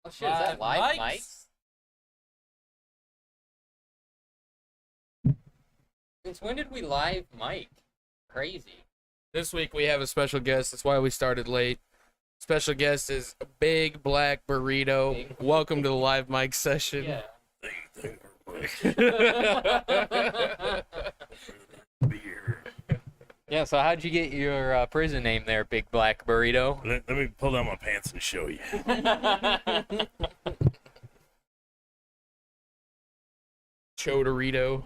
Oh shit, is that live mics? Since when did we live mic? Crazy. This week we have a special guest. That's why we started late. Special guest is Big Black Burrito. Welcome to the live mic session. Yeah. Beer. Yeah, so how'd you get your prison name there, Big Black Burrito? Let me pull down my pants and show you. Chodorito.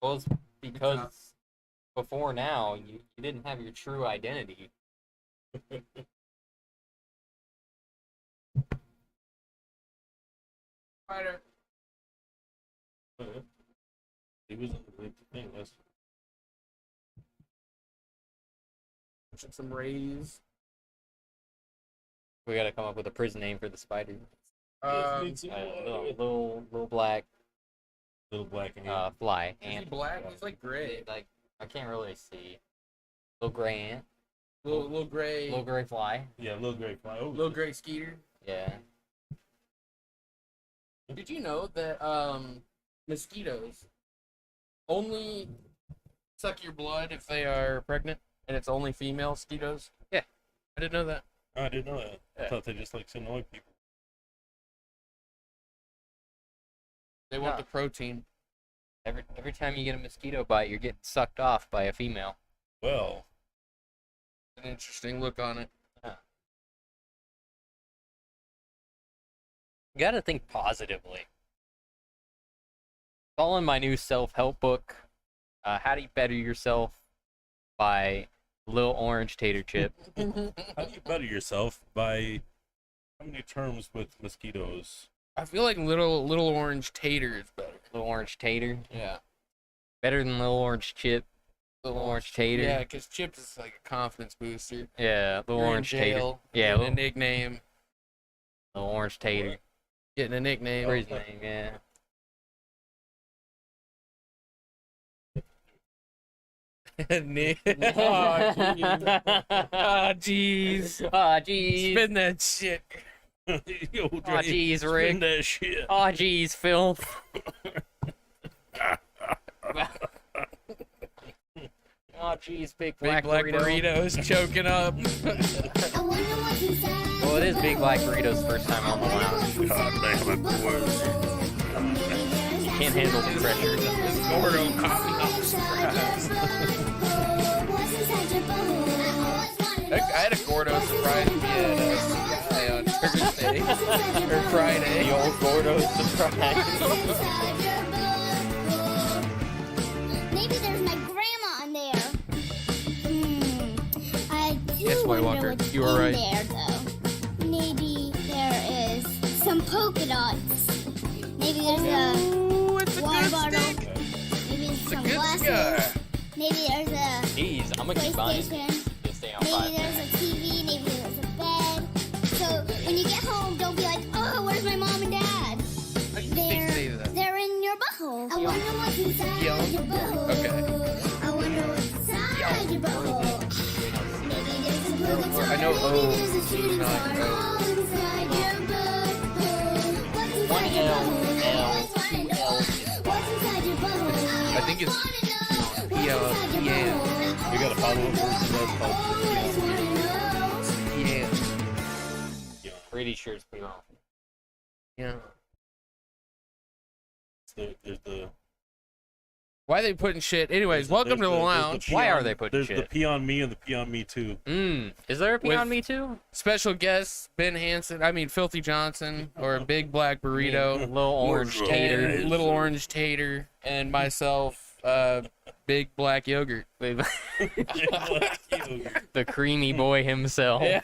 Well, it's because before now, you didn't have your true identity. Spider. He was on the thing last. Some rays. We gotta come up with a prison name for the spider. Little Little black black and fly. Is he Ant. black? He's like gray. Like, I can't really see. Little gray ant. Little gray. Little gray fly. yeah, little gray fly. Oh, Little gray skeeter. Yeah. Did you know that mosquitoes only suck your blood if they are pregnant, and it's only female mosquitoes? Yeah. I didn't know that. Oh, I didn't know that. Yeah. I thought they just like to annoy people. They want No. the protein. Every time you get a mosquito bite, you're getting sucked off by a female. Well, An interesting look on it. You gotta think positively. It's all in my new self-help book. How do you better yourself by Lil Orange Tater Chip. how do you better yourself by how many terms with mosquitoes? I feel like little orange tater is better. Lil Orange Tater. Yeah. Better than Lil Orange Chip. Lil Orange Tater. Yeah, because chips is like a confidence booster. Yeah, Lil You're in Orange Tater. jail, Yeah, getting a Lil nickname. Orange Tater. Getting a nickname. Prison name, yeah. Nick. Oh, jeez. Aw, jeez. Spin that shit. Yo, Aw, jeez, spin Rick. that shit. Aw, jeez, Phil. Aw, jeez, big Big black, black burritos choking up. Well, it is Big Black Burrito's first time on the lounge. God damn it, boys. Can't handle the pressure. Gordo coffee house. I had a Gordo surprise me at CI on Thursday or Friday. The old Gordo surprise. Maybe there's my grandma in there. I do Yes, White wonder Walker, what's you are in right. there, though. Maybe there is some polka dots. Maybe there's Ooh, it's a a water good bottle. stick. Maybe there's It's a some good glasses. cigar. Maybe there's a Jeez, I'm gonna keep buying. PlayStation. Just stay on Maybe 5 there's minutes. a TV. Maybe there's a bed. So when you get home, don't be like, oh, where's my mom and dad? How do you say that? They're in your butthole. I wonder what's inside Yo. your butthole. Okay. I wonder what's inside your butthole. Maybe there's a Purgatory. I know O, Maybe there's a so shooting it's not star O. all inside your butthole. What's One inside your L, butthole? L, I always wanna know. What's inside your butthole? I think it's What's inside your Yeah. butthole? We got a follow-up version that's called Always wanna know. Yeah. Pretty sure it's pretty wrong. Yeah. there's the Why are they putting shit? Anyways, welcome to the lounge. Why are they putting There's shit? the pee on me and the pee on me too. Is there a pee With- on me too? Special guest Ben Hansen. I mean Filthy Johnson or Big Black Burrito. Little Orange Tater. And Little Orange Tater and myself, Big Black Yogurt. The creamy boy himself. Yeah.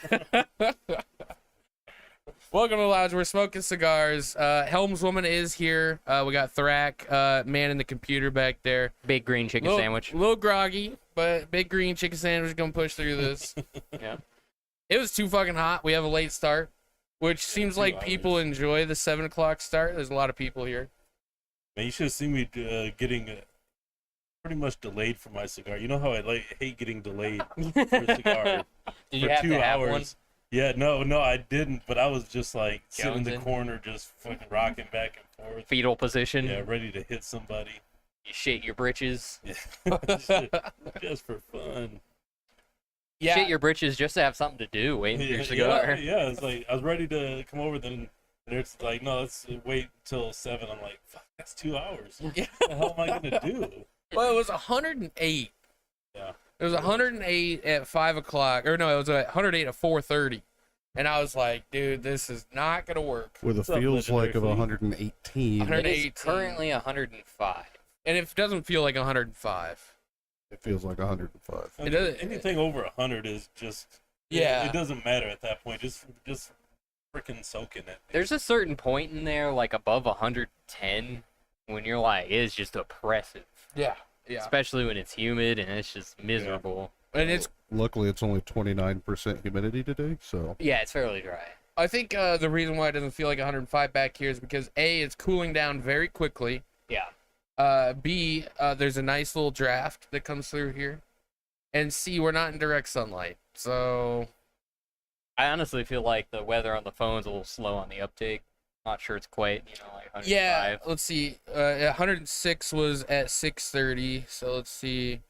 Welcome to the lounge. We're smoking cigars. Helmswoman is here. We got Thrack, man in the computer back there. Big green chicken sandwich. Little groggy, but big green chicken sandwich gonna push through this. Yeah. It was too fucking hot. We have a late start, which seems 2 like people hours. enjoy the 7 o'clock start. There's a lot of people here. Man, you should have seen me getting pretty much delayed for my cigar. You know how I hate getting delayed for a cigar Did for you have 2 to have hours. one? Yeah, no, I didn't. But I was just like sitting in the Jonesing? corner, just fucking rocking back and forth. Fetal position. Yeah, ready to hit somebody. You shit your britches. Yeah. just for fun. Yeah. Shit your britches just to have something to do waiting for your cigar. Yeah, it's like I was ready to come over, then it's like, no, let's wait till 7. I'm like, fuck, that's 2 hours. What Yeah. the hell am I gonna do? Well, it was 108. Yeah. It was 108 at 5 o'clock. Or no, it was 108 at 4:30. And I was like, dude, this is not going to work. With a What's up, feels like of Legendary 118. 100 It is 118. currently 105. And it doesn't feel like 105. It feels like 105. It doesn't- Anything over 100 is just Yeah. It doesn't matter at that point. Just freaking soaking it. There's a certain point in there, like above 110, when you're like, it's just oppressive. Yeah. Yeah. Especially when it's humid and it's just miserable. And it's, Luckily, it's only 29% humidity today, so Yeah, it's fairly dry. I think the reason why it doesn't feel like 105 back here is because A, it's cooling down very quickly. Yeah. B, there's a nice little draft that comes through here. And C, we're not in direct sunlight. So, I honestly feel like the weather on the phone's a little slow on the uptake. Not sure it's quite, like 105. yeah, let's see. 106 was at 6:30. So let's see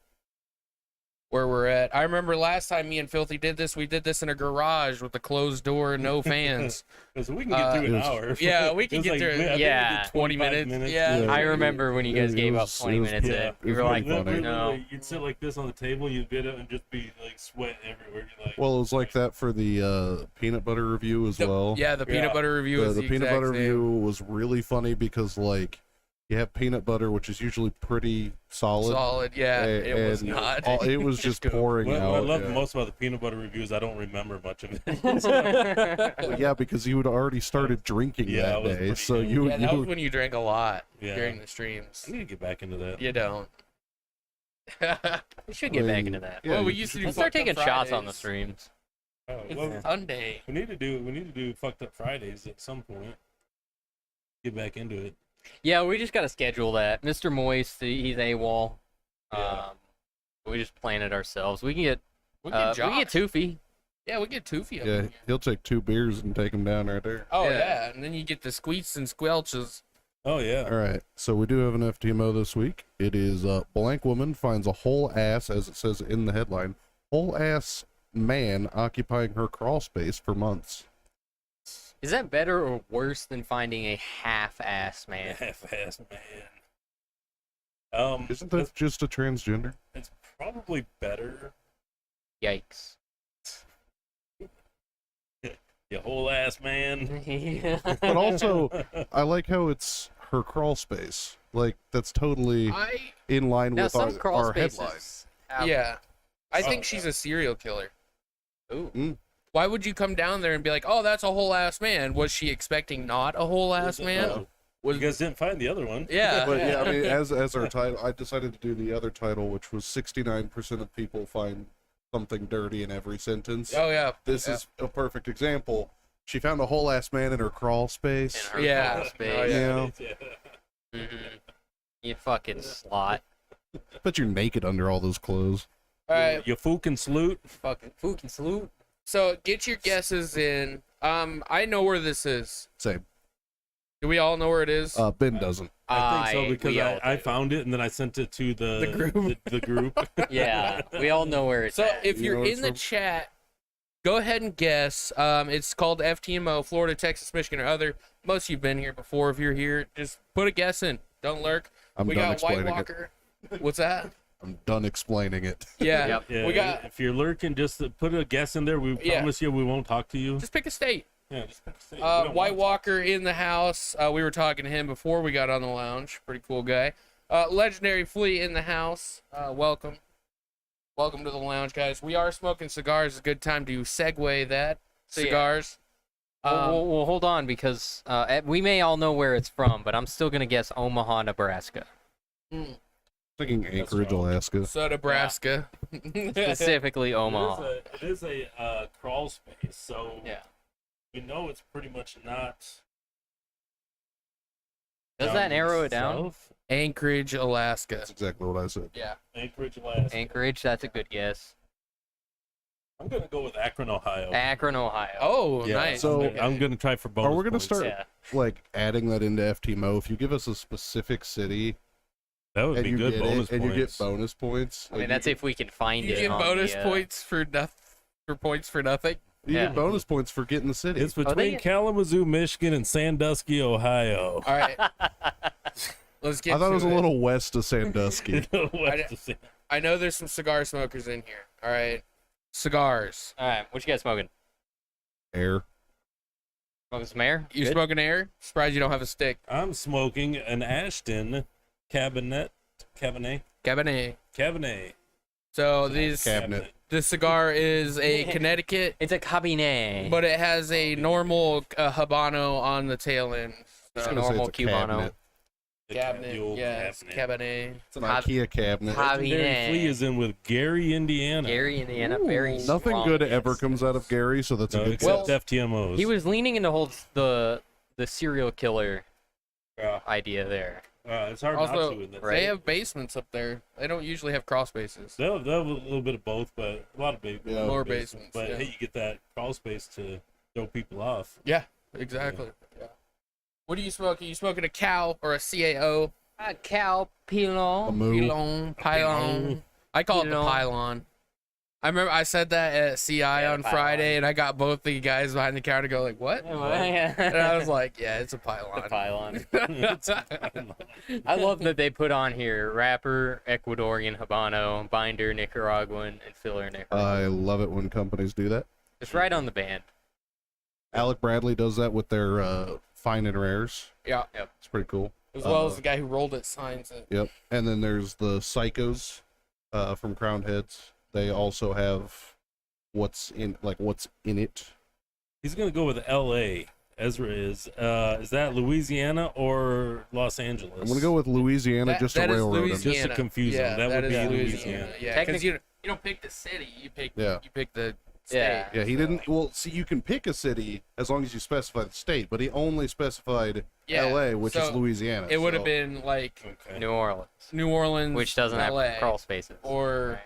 where we're at. I remember last time me and Filthy did this, we did this in a garage with a closed door and no fans. So we can get through an it was- hour. yeah, we can It was get like, through it. I think we Yeah. did 20 25 minutes. Yeah. Yeah. I remember when you guys It gave up was- 20 it was- minutes yeah. in. You It were was like, really funny. no. You'd sit like this on the table, you'd bid it, and just be like sweat everywhere. You're like, well, it was like that for the peanut butter review as well. Yeah, the peanut Yeah. butter review the, is the the peanut exact butter same. review was really funny because like you have peanut butter, which is usually pretty solid. Solid, yeah. a- It was and not. it was just go. pouring what out. I love yeah. most about the peanut butter reviews, I don't remember much of it. Well, yeah, because you had already started drinking Yeah, I that was day, pretty so young. you Yeah, that you was when you drank a lot Yeah. during the streams. I need to get back into that. You don't. We should get back mean, into that. yeah, Well, we you used to do Let's start Fucked Up taking shots on the Fridays. streams. Oh, It's well, Sunday. we need to do fucked up Fridays at some point. Get back into it. Yeah, we just got to schedule that. Mr. Moist, he's AWOL. Yeah. We just plan it ourselves. We can get, We we get can get Toofy. Yeah, we get Toofy up yeah, in here. he'll take 2 beers and take them down right there. Oh, Yeah. yeah. And then you get the squeaks and squelches. Oh yeah. All right, so we do have an FTMO this week. It is blank woman finds a whole ass, as it says in the headline, whole ass man occupying her crawl space for months. Is that better or worse than finding a half-ass man? Half-ass man. Isn't that just a transgender? It's probably better. Yikes. You whole ass man. Yeah. But also, I like how it's her crawl space. Like that's totally in line Now, with some crawl our headline. spaces. have- Yeah. I think Oh, she's yeah. a serial killer. Ooh. Why would you come down there and be like, oh, that's a whole ass man? Was she expecting not a whole ass man? Oh, Was you guys didn't find the other one. Yeah. But yeah, I mean, as our title, I decided to do the other title, which was 69% of people find something dirty in every sentence. Oh, yeah. This Yeah. is a perfect example. She found a whole ass man in her crawl space. In her Yeah. crawl Oh, space. yeah. Yeah. Mhm. You fucking slot. But you're naked under all those clothes. All right. You fucking salute. Fucking salute. So get your guesses in. I know where this is. Same. Do we all know where it is? Ben doesn't. I think so because we all I do. found it and then I sent it to the group. The group. Yeah, we all know where it's So at. if You you're know in the it's chat, go ahead and guess. It's called FTMO, Florida, Texas, Michigan, or other. Most of you've been here before. If you're here, just put a guess in. Don't lurk. I'm We done got White explaining it. Walker. What's that? I'm done explaining it. Yeah. Yep. Yeah, We got. if you're lurking, just put a guess in there. We Yeah. promise you we won't talk to you. Just pick a state. Yeah, just pick a state. We don't White want Walker in the house. We were talking to him before we got on the lounge. Pretty cool guy. Legendary Flea in the house. Welcome. Welcome to the lounge, guys. We are smoking cigars. It's a good time to segue that. So, yeah. Cigars. Well, hold on, because we may all know where it's from, but I'm still gonna guess Omaha, Nebraska. Thinking Anchorage, Alaska. So Nebraska. Specifically Omaha. It is a crawl space, so Yeah. we know it's pretty much not. Does that narrow it down? South. Anchorage, Alaska. That's exactly what I said. Yeah. Anchorage, Alaska. Anchorage, that's a good guess. I'm gonna go with Akron, Ohio. Akron, Ohio. Oh, Yeah, nice. So, I'm gonna try for bonus. Are we gonna points. start Yeah. like adding that into FTMO? If you give us a specific city That would and be you good get bonus it, and points. you get bonus points, I mean, that's if we can find You it. get on bonus the, points for points for nothing. you yeah. get bonus points for getting the city. It's Are between they- Kalamazoo, Michigan, and Sandusky, Ohio. All right. Let's get I thought it to was a little west of Sandusky. West of San- I know there's some cigar smokers in here. All right. Cigars. All right, what you guys smoking? Air. Smoking some air? You Good? smoking air? Surprised you don't have a stick. I'm smoking an Ashton Cabernet. Cabernet. So this cigar is a Connecticut, It's a cabinet. but it has a normal Habano on the tail end. I was So gonna say normal it's a Cubano. cabinet. The cabinet. old Yes, Cabernet. It's an Cab- IKEA cabinet. Legendary Cabinet. Flea is in with Gary, Indiana. Gary, Indiana, very Nothing strong, good yes. ever comes out of Gary, so that's a No, good except guess. FTMOs. He was leaning into hold the serial killer Yeah. idea there. It's hard Also, not to. In this. Right. They have basements up there. They don't usually have crawl spaces. They'll have a little bit of both, but a lot of Yeah. More basements, But yeah. hey, you get that crawl space to throw people off. Yeah, exactly. Yeah. What are you smoking? You smoking a cow or a CAO? A cow A pilon. moo. Pylon. I call it the Pylon. pylon. I remember I said that at CI Yeah, on pylon. Friday, and I got both the guys behind the counter to go like, "What?" And I was like, "Yeah, it's a The pylon." pylon. I love that they put on here wrapper, Ecuadorian Habano, binder, Nicaraguan, and filler Nicaraguan. I love it when companies do that. Just right on the band. Alec Bradley does that with their fine and rares. Yeah, It's pretty cool. as well as the guy who rolled it signs it. Yep. And then there's the Psychos from Crowned Heads. They also have what's in it. He's gonna go with L.A. Ezra is. Is that Louisiana or Los Angeles? I'm gonna go with Louisiana That- just to that is railroad him. Just to confuse them. That would is be Louisiana. Louisiana. Yeah, because you don't pick the city. You pick Yeah. the state. Yeah. Yeah, he didn't. Well, see, you can pick a city as long as you specify the state, but he only specified Yeah, L.A., which is so Louisiana. It would have so- been like Okay. New Orleans, New Orleans, which doesn't LA, have crawl spaces. or Right.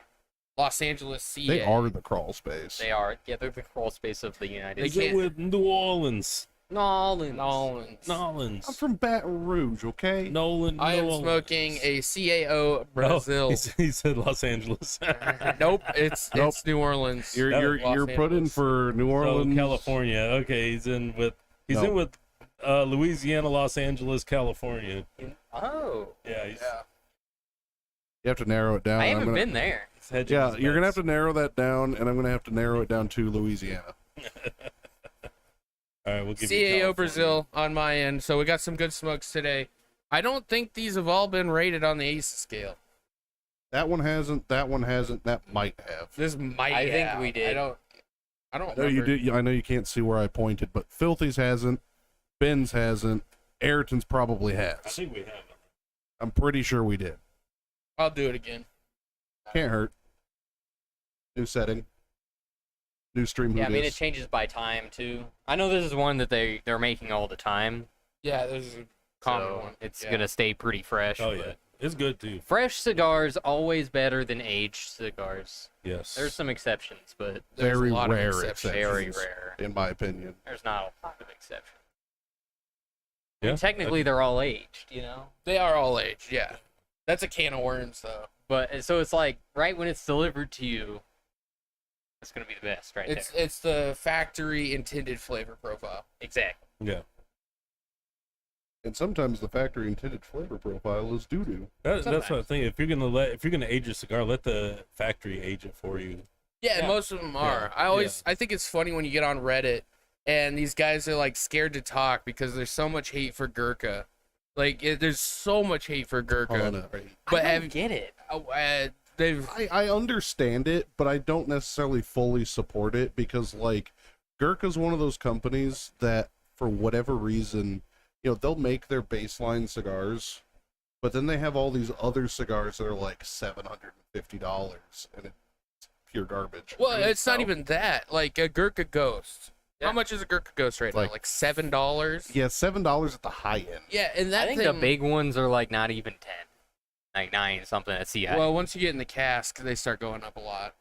Los Angeles, CA. They are the crawl space. They are. Yeah, they're the crawl space of the United They Is States. it with New Orleans? Nolan. Nolans. I'm Nolans. from Baton Rouge, okay? Nolan. I am Nolan. smoking a CAO Brazil. Oh, he said Los Angeles. Nope, it's New Orleans. You're No, you're Los you're put in Angeles. for New Oh, Orleans, California. Okay, he's in with No. Louisiana, Los Angeles, California. Oh, Yeah, he's, You have to narrow it down. I I'm haven't gonna- been there. he's hedging Yeah, his you're gonna have bets. to narrow that down, and I'm gonna have to narrow it down to Louisiana. All right, we'll give you CAO California. Brazil on my end. So we got some good smokes today. I don't think these have all been rated on the ACE scale. That one hasn't. That one hasn't. That might have. This might. I think have. we did. I don't No, you remember. do. I know you can't see where I pointed, but Filthy's hasn't. Ben's hasn't. Ayrton's probably I has. think we have it. I'm pretty sure we did. I'll do it again. Can't hurt. New setting. New stream. Yeah, I who mean dis. it changes by time too. I know this is one that they're making all the time, Yeah, there's a common so one. it's Yeah. gonna stay pretty fresh. Oh but yeah, it's good too. fresh cigars always better than aged cigars. Yes. There's some exceptions, but There's very a lot of rare exceptions. very rare. in my opinion. There's not a lot of exceptions. I Yeah. mean, technically, they're all aged, you know. They are all aged. Yeah, that's a can of worms though. But so it's like right when it's delivered to you, it's gonna be the best, right It's there. it's the factory intended flavor profile. Exactly. Yeah. And sometimes the factory intended flavor profile is doo doo. That's what I Sometimes. think. If you're gonna age your cigar, let the factory age it for you. Yeah, Yeah. most of them are. I think it's funny when you get on Reddit and these guys are like scared to talk because there's so much hate for Gurkha. Like there's so much hate for Gurkha. But I have don't get it. they've I understand it, but I don't necessarily fully support it because, like, Gurkha's one of those companies that, for whatever reason, they'll make their baseline cigars But then they have all these other cigars that are like $750, and it's pure garbage. Well, it's not So- even that. Like a Gurkha Ghost. Yeah. How much is a Gurkha Ghost right now? Like- Like $7? Yeah, $7 at the high end. Yeah, and that I think thing, the big ones are like not even 10, like 9 something at CI. well, once you get in the cask, they start going up a lot.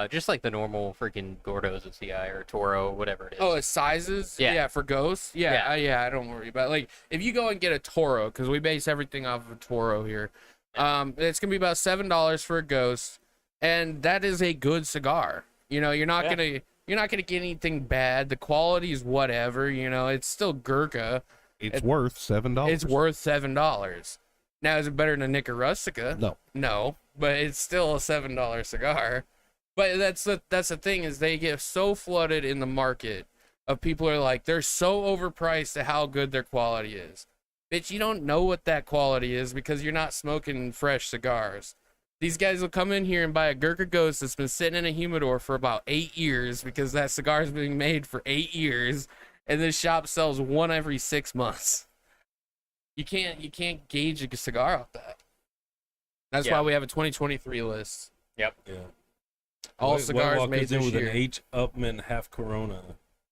Just like the normal freaking Gordos at CI or Toro, whatever it is. Oh, it's sizes? Yeah. For ghosts? Yeah, I don't worry about it. Like, if you go and get a Toro, because we base everything off of a Toro here, it's going to be about $7 for a ghost, and that is a good cigar. You know, you're not gonna get anything bad. The quality is whatever, you know, it's still Gurkha. It's worth $7. It's worth $7. Now, is it better than a Nica Rustica? No. No, but it's still a $7 cigar. But that's the thing, is they get so flooded in the market of people are like, they're so overpriced to how good their quality is. Bitch, you don't know what that quality is because you're not smoking fresh cigars. These guys will come in here and buy a Gurkha Ghost that's been sitting in a humidor for about 8 years because that cigar's been made for 8 years, and this shop sells one every 6 months. You can't gauge a cigar off that. That's why we have a 2023 list. Yeah. All White cigars Walker's made in this with year. an H Upman half Corona.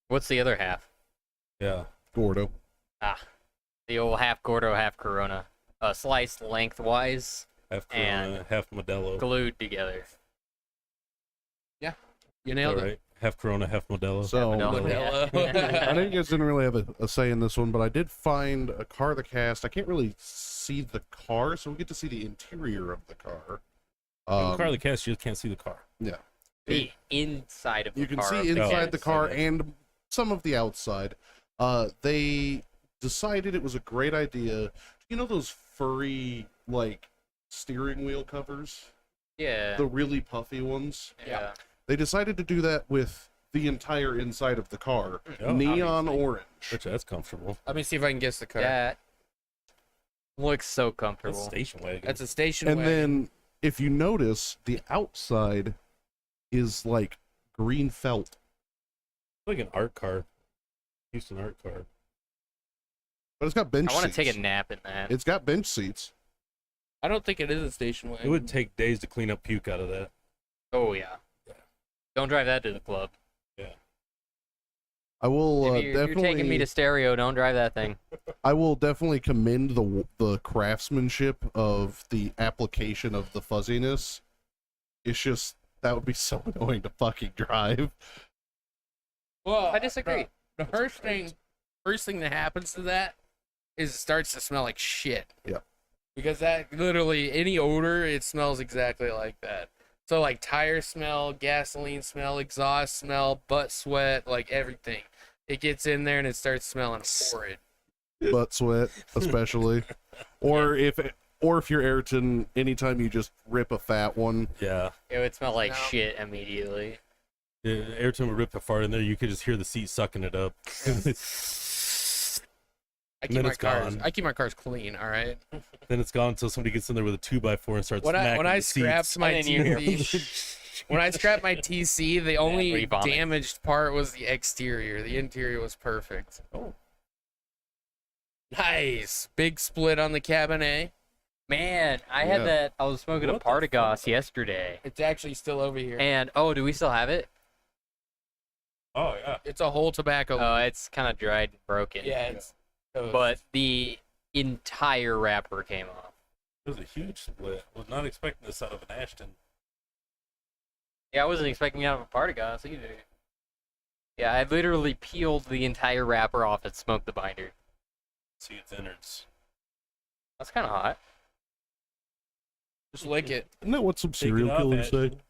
What's the other half? Yeah. Gordo. The old half Gordo, half Corona. Sliced lengthwise, Half Corona, And half Modelo. glued together. You nailed All right. Half Corona, half Modelo. So, Modelo. it. I know you guys didn't really have a say in this one, but I did find a car that cast. I can't really see the car, so we get to see the interior of the car. Carly Cass, you just can't see the car. Yeah. The inside of the You can car. see of the inside the cast. car and some of the outside. They decided it was a great idea. You know those furry, like, steering wheel covers? Yeah. The really puffy ones? Yeah. They decided to do that with the entire inside of the car. Oh, Neon obviously. orange. Which that's comfortable. Let me see if I can guess the car. That looks so That's comfortable. station wagon. That's a station And wagon. then, if you notice, the outside is like green felt. like an art car. Houston art car. But it's got bench I want to seats. take a nap in that. It's got bench seats. I don't think it is a station wagon. It would take days to clean up puke out of that. Oh yeah. Don't drive that to the club. I will If you're definitely. taking me to stereo, don't drive that thing. I will definitely commend the craftsmanship of the application of the fuzziness. It's just that would be so annoying to fucking drive. Well, I disagree. The first thing that happens to that is it starts to smell like shit. Yeah. Because that literally any odor, it smells exactly like that. So like tire smell, gasoline smell, exhaust smell, butt sweat, like everything. It gets in there and it starts smelling horrid. Butt sweat, especially. Or if you're Ayrton, anytime you just rip a fat one, Yeah. It would smell like No. shit immediately. Every time we rip a fart in there, you could just hear the seat sucking it up. I then it's gone. keep my cars clean, all right? Then it's gone until somebody gets in there with a 2x4 and starts When smacking I the scrapped seats. my And then you hear- TC, when I scrapped my TC, the only vomit. damaged part was the exterior. The interior was perfect. Oh. Nice. Big split on the Cabernet. Man, I had Yeah. that. I was smoking a What the fuck? Partagas yesterday. It's actually still over here. And, oh, do we still have it? Oh, yeah. It's a whole tobacco. Oh, it's kind of dried and broken. yeah, it's toast. But the entire wrapper came off. It was a huge split. Was not expecting this out of an Ashton. Yeah, I wasn't expecting it out of a Partagas either. Yeah, I literally peeled the entire wrapper off and smoked the binder. See its innards. That's kind of hot. just lick it isn't that what some Take it serial off, killers say? Ashton.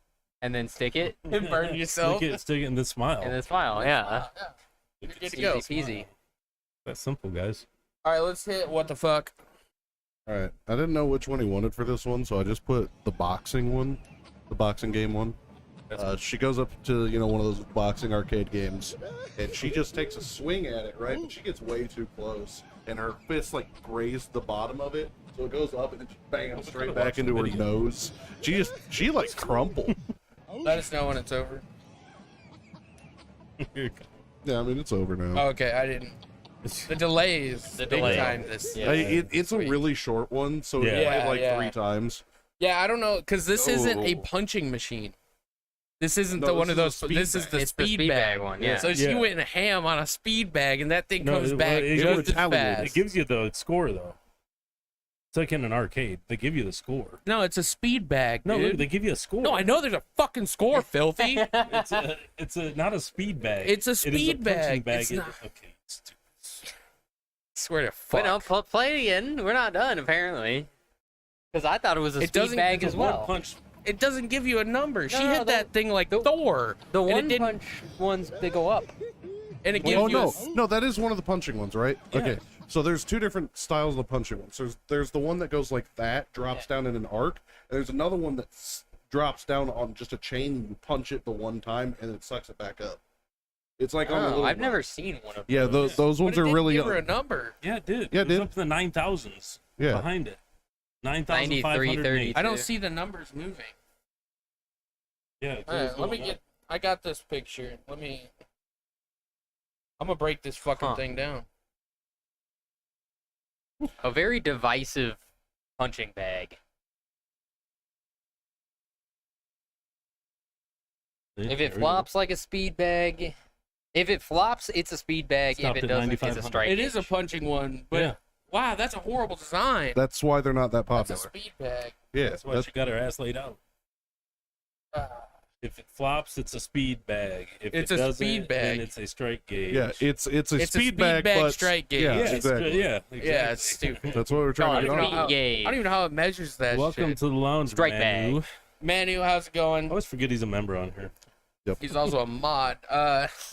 And then stick it, and burn yourself. Stick it, and then smile. and then smile. Yeah. You're good to Easy go. peasy. That's simple, guys. All right, let's hit what the fuck. All right. I didn't know which one he wanted for this one, so I just put the boxing one, the boxing game one. She goes up to, one of those boxing arcade games, and she just takes a swing at it, right? And she gets way too close, and her fist, grazed the bottom of it, so it goes up, and then she bangs straight back into her nose. She crumpled. Let us know when it's over. Here it comes. Yeah, I mean, it's over now. Oh, okay, I didn't. The delays. The big delay. time this. Yeah. It's a really short one, so Yeah. it played like Yeah. 3 times. Yeah, I don't know, because this isn't a Oh. punching machine. This isn't No, the one this of those. is a speed This is bag. the It's the speed speed bag bag one, yeah. So she Yeah. went ham on a speed bag, and that thing No, comes it- back it just as retaliates. fast. It gives you the score though. It's like in an arcade. They give you the score. No, it's a speed bag, No, dude. they give you a score. No, I know there's a fucking score, filthy. It's a not a speed bag. It's a It is speed punching bag. It's It- not- Okay. It's Swear to Wait, fuck. no, play it again. We're not done, apparently. Because I thought it was a It speed doesn't- bag it's as a one well. punch. It doesn't give you a number. She No, hit that thing like Thor. The and it one didn't- punch ones, they go up. And it gives Oh you no, a, no, that is one of the punching ones, right? Yeah. Okay, so there's 2 different styles of the punching ones. There's the one that goes like that, drops down in an arc, and there's another one that drops down on just a chain. You punch it the one time, and it sucks it back up. It's like on the Oh, little. I've never seen one of Yeah, those. those but ones it are didn't really. give her a number. Yeah, it did. Yeah, it it was did. up to the 9,000s Yeah. behind it. 9,508. 93, I don't too. see the numbers moving. Yeah. it All right, goes let me going get. up. I got this picture. I'm gonna break this fucking Huh. thing down. A very divisive punching bag. Yeah, If there it we go. flops like a speed bag, if it flops, it's a speed bag. Stopped if it at doesn't, it's a 9,500. strike. It is a gauge. punching one, but Yeah. wow, that's a horrible design. That's why they're not that That's a popular. speed bag. Yeah, That's why she got her ass laid out. If it flops, it's a speed bag. If It's it a doesn't, speed bag. then it's a strike gauge. yeah, it's a It's a speed speed bag, bag but strike gauge. Yeah, yeah, exactly. yeah, exactly. Yeah, it's stupid. That's what we're trying Oh, to it's get a on. speed I gauge. don't even know how it measures that Welcome shit. to the lounge, Strike Manu. bag. Manu, how's it I going? always forget he's a member on here. He's also a mod,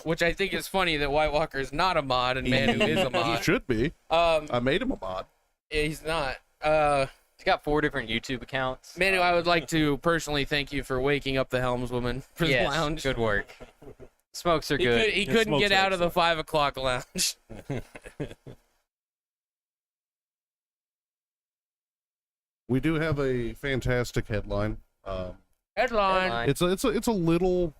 which I think is funny that White Walker is not a mod and Manu is a He mod. should be. Um, I made him a mod. he's not. He's got 4 different YouTube accounts. Manu, I would like to personally thank you for waking up the Helmswoman for Yes, the lounge. good work. Smokes are He, good. he Yeah, couldn't smokes get are out of the excellent. 5 o'clock lounge. We do have a fantastic headline. Headline. It's a little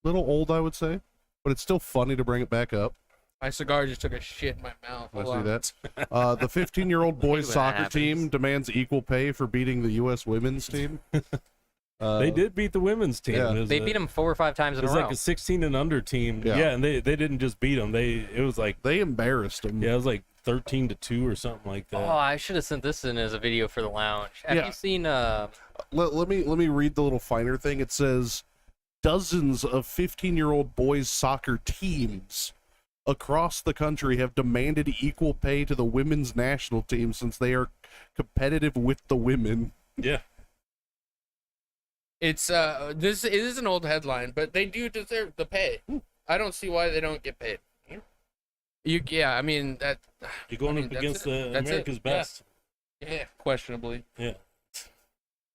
old, I would say, but it's still funny to bring it back up. My cigar just took a shit in my mouth. I Hold see on. that. The 15-year-old boys when that soccer happens. team demands equal pay for beating the U.S. women's team. They did beat the women's team. yeah. It was They a- beat him 4 or 5 times It in a was row. like a 16 and under team. Yeah. Yeah, and they didn't just beat them. It was like They embarrassed them. it was like 13-2 or something like that. Oh, I should have sent this in as a video for the lounge. Have Yeah. you seen Let me read the little finer thing. It says dozens of 15-year-old boys soccer teams across the country have demanded equal pay to the women's national team since they are competitive with the women. Yeah. It's this it is an old headline, but they do deserve the pay. I don't see why they don't get paid. Yeah, I mean that. You're going I mean, up that's against it. That's it. America's Yeah. best. Yeah, questionably. Yeah.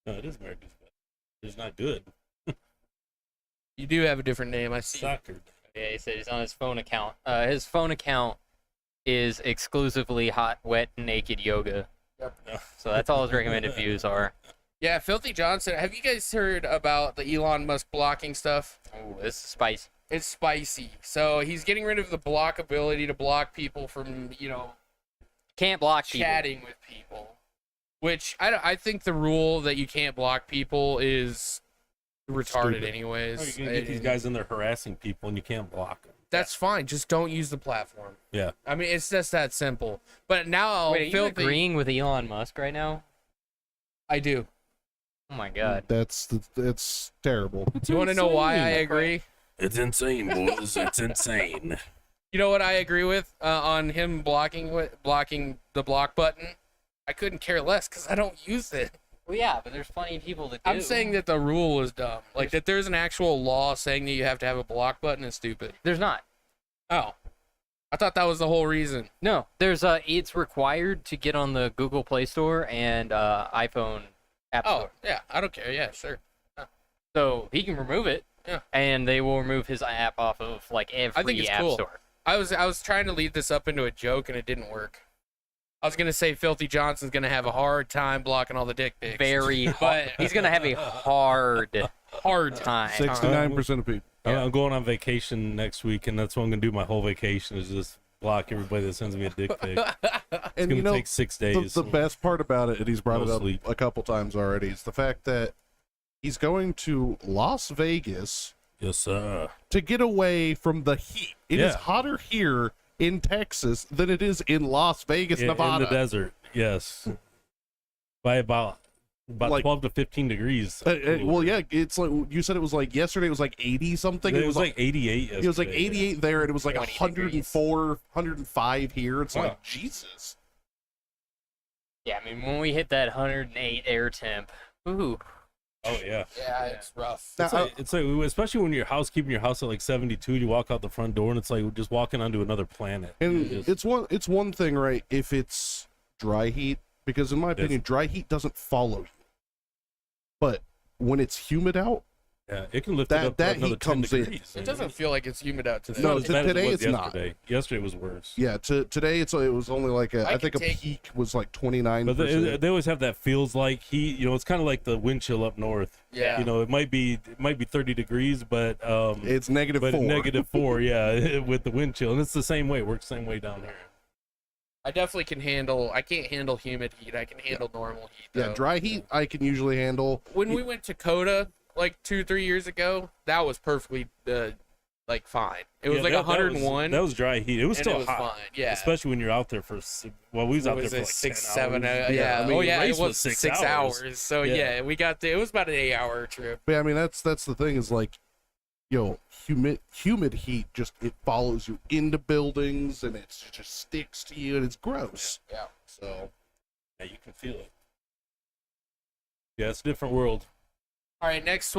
No, it is America's best. It's not good. You do have a different name. I see. Soccer. Yeah, he said he's on his phone account. His phone account is exclusively hot, wet, naked yoga. Yep. So that's all his recommended views are. Yeah, Filthy Johnson. Have you guys heard about the Elon Musk blocking stuff? Oh, this is spicy. It's spicy. So he's getting rid of the block ability to block people from, Can't block people. chatting with people. Which I think the rule that you can't block people is retarded Stupid. anyways. Oh, you're gonna get these guys in there harassing people and you can't block them. That's fine. Just don't use the platform. Yeah. I mean, it's just that simple. But now, Wait, are you Filthy, agreeing with Elon Musk right now? I do. Oh my god. It's terrible. You want to know why I insane. agree? It's insane, boys. It's insane. You know what I agree with on him blocking the block button? I couldn't care less because I don't use it. Well, yeah, but there's plenty of people that do. I'm saying that the rule is dumb. Like that there's an actual law saying that you have to have a block button is stupid. There's not. Oh. I thought that was the whole reason. No, there's it's required to get on the Google Play Store and iPhone App Store. Oh, yeah. I don't care. Yeah, sure. So he can remove it. Yeah. And they will remove his app off of like every I think it's app cool. store. I was trying to lead this up into a joke and it didn't work. I was gonna say Filthy Johnson's gonna have a hard time blocking all the dick pics. Very hard. But He's gonna have a hard time. 69% of people. I'm going on vacation next week, and that's what I'm gonna do my whole vacation is just block everybody that sends me a dick pic. It's And gonna you know, take 6 the, days. the best part about it, and he's brought No it up sleep. a couple times already, is the fact that he's going to Las Vegas Yes, sir. to get away from the heat. It is Yeah. hotter here in Texas than it is in Las Vegas, Yeah, Nevada. in the desert. Yes. By about Like- 12 to 15 degrees. Well, yeah, it's like you said. It was like yesterday. It was like 80 something. It was like 88 yesterday. it was like 88 there, and it was like 20 104, 105 here. It's Wow. like Jesus. Yeah, I mean, when we hit that 108 air temp, ooh. Oh, yeah. Yeah, it's rough. Now, It's like, especially when you're keeping your house at like 72, you walk out the front door and it's like just walking onto another planet. and Just- it's one thing, right? If it's dry heat, because in my opinion, dry heat doesn't follow you. But when it's humid out, yeah, it can lift that- it up that to another heat 10 comes in. degrees. It doesn't feel like it's humid out today. No, Not as bad as it today was it's not. yesterday. Yesterday was worse. yeah. Today it was only like I I think a can take- peak was like 29%. But they always have that feels like heat. You know, it's kind of like the wind chill up north. Yeah. You know, it might be 30 degrees, but it's negative but 4. -4, yeah, with the wind chill, and it's the same way. It works the same way down here. I definitely can handle. I can't handle humid heat. I can handle normal heat. Though. Yeah, dry heat I can usually handle. When we went to Coda like 2-3 years ago, that was perfectly like fine. It was Yeah, like that- 101. That was dry heat. It was and still it was hot, fine. Yeah. especially when you're out there for. Well, we was out What there was for it, like 6, 10 7 hours. yeah. I mean, Oh the yeah, it race was was 6 6 hours. hours. So Yeah. yeah, we got it was about an 8-hour trip. But I mean, that's the thing is like, humid heat just it follows you into buildings and it just sticks to you and it's gross. Yeah. So Yeah, you can feel it. Yeah, it's a different world. All right, next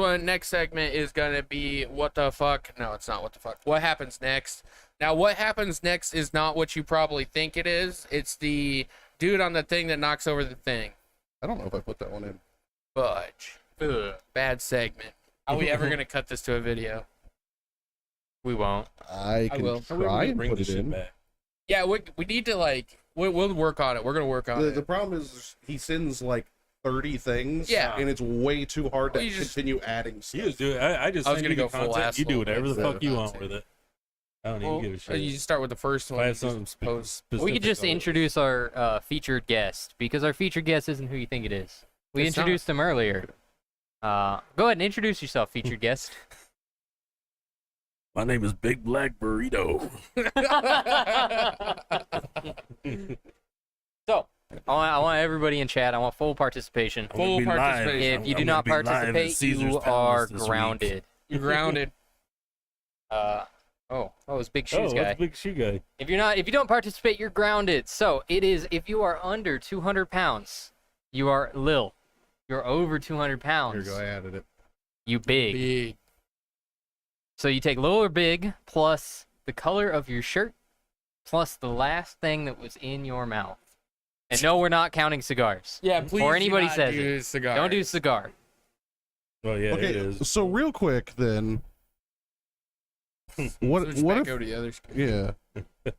segment is gonna be what the fuck? No, it's not what the fuck. What happens next? Now, what happens next is not what you probably think it is. It's the dude on the thing that knocks over the thing. I don't know if I put that one in. Fudge. Ugh, bad segment. Are we ever gonna cut this to a video? We won't. I can will. try and Bring put this it shit in. back. Yeah, we need to like we'll work on it. We're gonna work on The it. problem is he sends like 30 things. Yeah. And it's way too hard to Well, you just- continue adding stuff. You just do it. I just I was send gonna you the go full content. You do asshole, whatever the but fuck you that's want it. with it. I don't Well, even give a shit. you just start with the first If one. I you have something just post. specific, We could just I'll- introduce our featured guest because our featured guest isn't who you think it is. We It's not. introduced him earlier. Go ahead and introduce yourself, featured guest. My name is Big Black Burrito. So, I want everybody in chat. I want full participation. I'm gonna Full be live. participation. If you do I'm not gonna be live at participate, Caesar's you Palace are this week. grounded. You're grounded. It's Big Oh, Shoes guy. that's Big Shoe Guy. If you don't participate, you're grounded. So it is if you are under 200 pounds, you are Lil. You're over 200 Here pounds. you go, I added it. You big. Big. So you take Lil or big plus the color of your shirt plus the last thing that was in your mouth. And no, we're not counting cigars. Yeah, please. Before anybody do not says do it. cigar. Don't do cigar. Oh yeah, it Okay, is. so real quick then. what Switch what back if over to the other screen. yeah.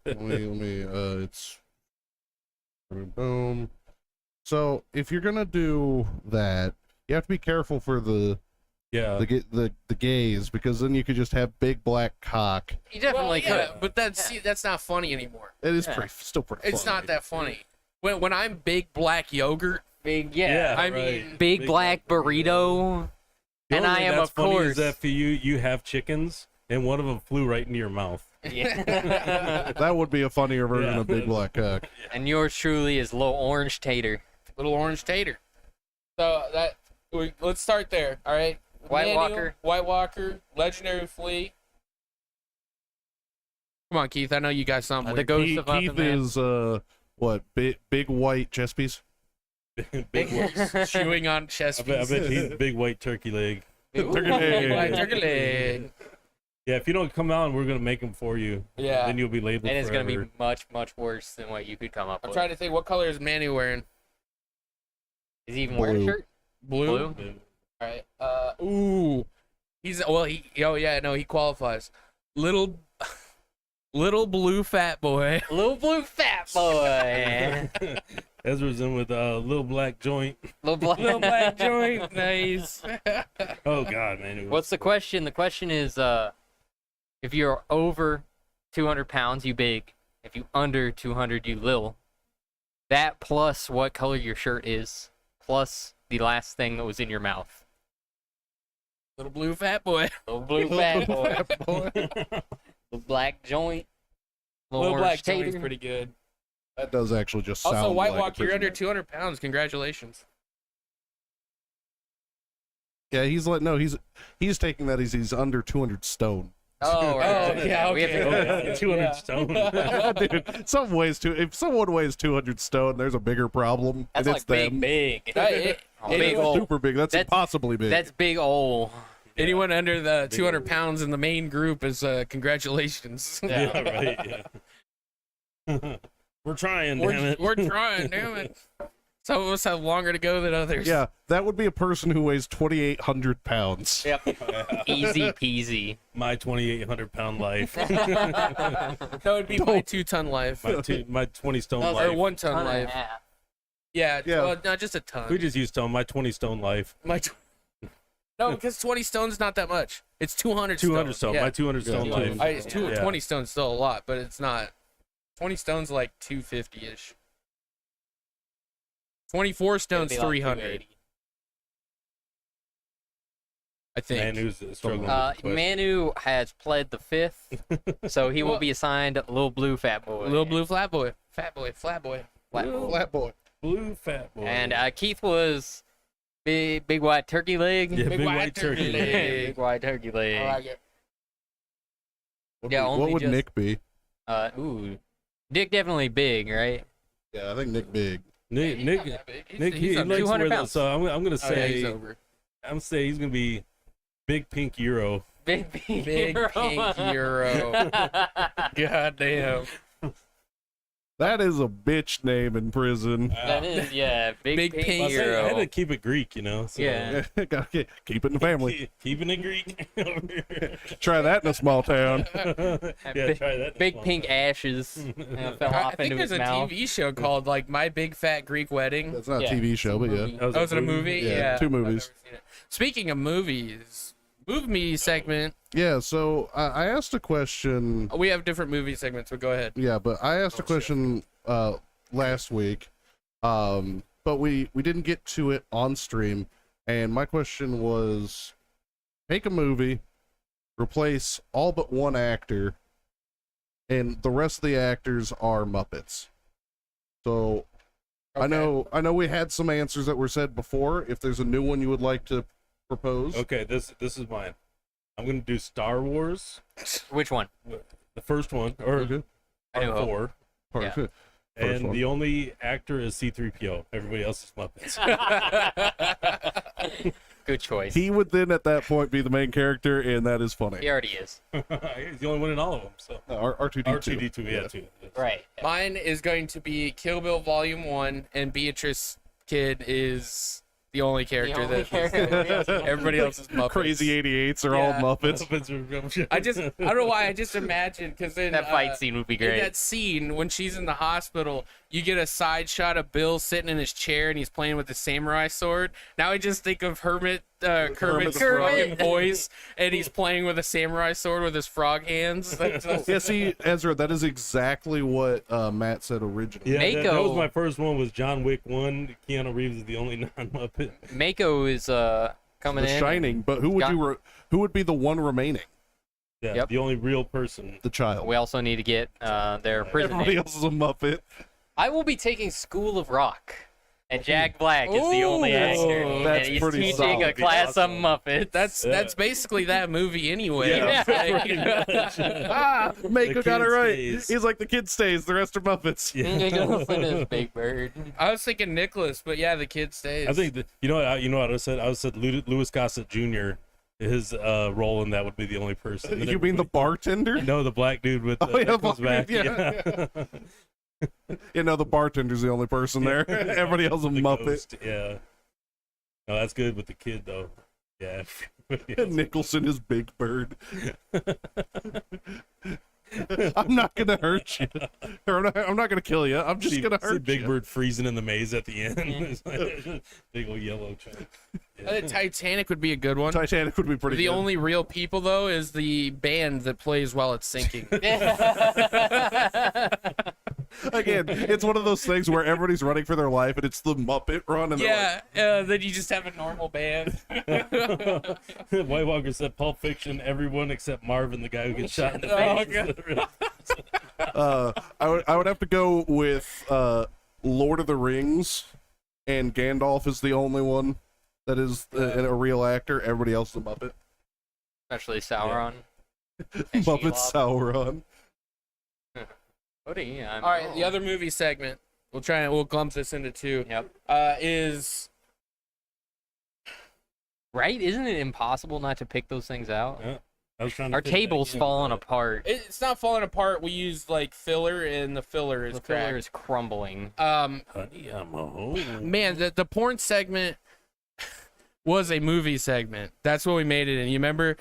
let me it's boom. So if you're gonna do that, you have to be careful for the gays because then you could just have big black cock. You definitely Well, yeah, could. but that's not funny anymore. It is Yeah. still pretty. It's funny. not that funny. When I'm big black yogurt, Big, Yeah, I right. mean, Big black burrito. The And only I thing am, that's of funny course. is that for you have chickens, and one of them flew right into your mouth. Yeah. That would be a funnier version Yeah. of big black cock. And yours truly is low orange tater. little orange tater. So let's start there. All right. White Walker. White Walker, legendary flea. Come on, Keith. I know you got something. The with- ghost Keith, of Muffin Keith Man. is what big white chess piece. Big ones. chewing on chest I bet pieces. he's a big white turkey leg. Turkey leg. White turkey leg. Yeah, if you don't come out, we're gonna make them for you. Yeah. Then you'll be labeled. And it's going to forever. be much, much worse than what you could come up I'm with. trying to think. What color is Manny wearing? Is he even wearing a Blue. shirt? Blue. Blue? All right. Ooh. He qualifies. Little blue fat boy. Little blue fat boy. Ezra's in with a little black joint. Little black. Little black joint. Nice. Oh God, man. it was- What's the question? The question is, if you're over 200 pounds, you big. If you under 200, you lil. That plus what color your shirt is, plus the last thing that was in your mouth. Little blue fat boy. Little blue fat boy. Little black joint. Little orange black joint's tater. pretty good. That does actually just sound Also, White like a Walk, you're prison under name. 200 pounds. Congratulations. Yeah, he's like, no, he's taking that as he's under 200 stone. Oh, right. Oh, yeah, We have to okay. go. 200 stone. Dude, if someone weighs 200 stone, there's a bigger problem. That's and like it's them. big. Hey, Oh, it big is ol'. Super big. That's impossibly big. That's big ol'. Anyone under the 200 pounds in the main group is congratulations. Yeah, right. Yeah. We're trying, damn it. We're trying, damn it. Some of us have longer to go than others. yeah, that would be a person who weighs 2,800 pounds. Yep. Easy peasy. My 2,800 pound life. That would be my 2-ton life. my 20 stone Or life. 1-ton Ton and a life. half. Yeah, Yeah. well, not just a ton. We just used stone. My 20 stone life. No, because 20 stone's not that much. It's 200 200 stone. Yeah. My 200 stone Yeah. life. It's Yeah. 20 stone's still a lot, but it's not. 20 stone's like 250-ish. 24 stone's It'd be like 300, 280. I think. Man who's struggling. with the question. Manu has pled the fifth, so he will be assigned Little Blue Fat Boy. Little blue flat boy. Fat boy, flat boy. Flat Boy. Flat boy. Blue fat boy. And Keith was big white turkey leg. yeah, big white turkey. Big white turkey leg. I like it. Yeah, What only would just- Nick be? Dick definitely big, right? Yeah, I think Nick big. Nick, He's Nick, not that big. He's- Nick, he's he under likes 200 wear pounds. those. So I'm gonna Oh, yeah, he's say, over. I'm saying he's gonna be big pink Euro. Big pink Big hero. pink euro. God damn. That is a bitch name in prison. That is, yeah, big, Big pink, pink I had hero. to keep it Greek, you know. So. Yeah. Gotta keep it in the family. Keeping it Greek. Try that in a small town. Yeah, big, try that. big pink ashes fell I off think into there's his a mouth. TV show called like My Big Fat Greek Wedding. That's not Yeah, a TV show, but yeah. movie. Oh, is it a movie? Yeah, two I've movies. never seen it. Speaking of movies, movie segment. Yeah, so I asked a question. We have different movie segments, but go ahead. Yeah, but I asked a question last week, but we didn't get to it on stream. And my question was, make a movie, replace all but one actor, and the rest of the actors are Muppets. So I know we had some answers that were said before. If there's a new one you would like to propose, Okay, this is mine. I'm gonna do Star Wars, Which one? the first one, or Okay. I New part Hope. 4, Part- Yeah. and one. the only actor is C-3PO. Everybody else is Muppets. Good choice. He would then at that point be the main character, and that is funny. He already is. He's the only one in all of them. So R2D2. R2D2, yeah, too. Right. Mine is going to be Kill Bill Volume 1, and Beatrice Kid is the only character only that character. everybody else is Muppets. Crazy 88s are all Yeah. Muppets. I don't know why, I just imagine, because in That fight scene would be in great. that scene when she's in the hospital, you get a side shot of Bill sitting in his chair and he's playing with the samurai sword. Now I just think of Kermit's Kermit. frog voice, and he's playing with a samurai sword with his frog hands. That's just- Yeah, see, Ezra, that is exactly what Matt said originally. Yeah, that was Mako- my first one. Was John Wick 1. Keanu Reeves is the only non-Muppet. Mako is coming The in. Shining, but who would Got- who would be the one remaining? Yeah, Yep. the only real person. The child. We also need to get their prison Everybody name. else is a Muppet. I will be taking School of Rock, and Jack Black is the only Ooh, actor. that's and he's pretty teaching a solid. class of Muppets. that's basically that movie anyway. Yeah. Mako The got it kid right. stays. He's like, the kid stays, the rest are Muppets. Nicholson is Big Bird. I was thinking Nicholas, but yeah, the kid stays. I think that, you know what I said. I said Louis Gossett Jr. His role in that would be the only person. You mean the bartender? No, the black dude with Oh, yeah, that comes the back. black dude, You know, the bartender's the only person there. Everybody else is a The Muppet. ghost, yeah. No, that's good with the kid though. Yeah. Nicholson is Big Bird. I'm not gonna hurt you. Or I'm not gonna kill you. I'm just See- gonna see hurt Big you. Bird freezing in the maze at the end. It's like, big old yellow chunk. I think Titanic would be a good one. Titanic would be pretty The good. only real people though is the band that plays while it's sinking. Again, it's one of those things where everybody's running for their life, and it's the Muppet run. And Yeah, then you just have a normal band. White Walker said Pulp Fiction, everyone except Marvin, the guy who gets shot in the Oh, face. I would have to go with Lord of the Rings, and Gandalf is the only one that is a real actor. Everybody else is a Muppet. Especially Sauron. And Muppet Shelob. Sauron. Cody, I'm All right, wrong. the other movie segment. We'll clump this into two. Yep. Is Right? Isn't it impossible not to pick those things out? Yeah, I was trying to Our fit that table's in, falling but- apart. it's not falling apart. We use like filler, and the filler is The filler cracked. is crumbling. Honey, I'm a home. Man, the porn segment was a movie segment. That's what we made it in. You remember?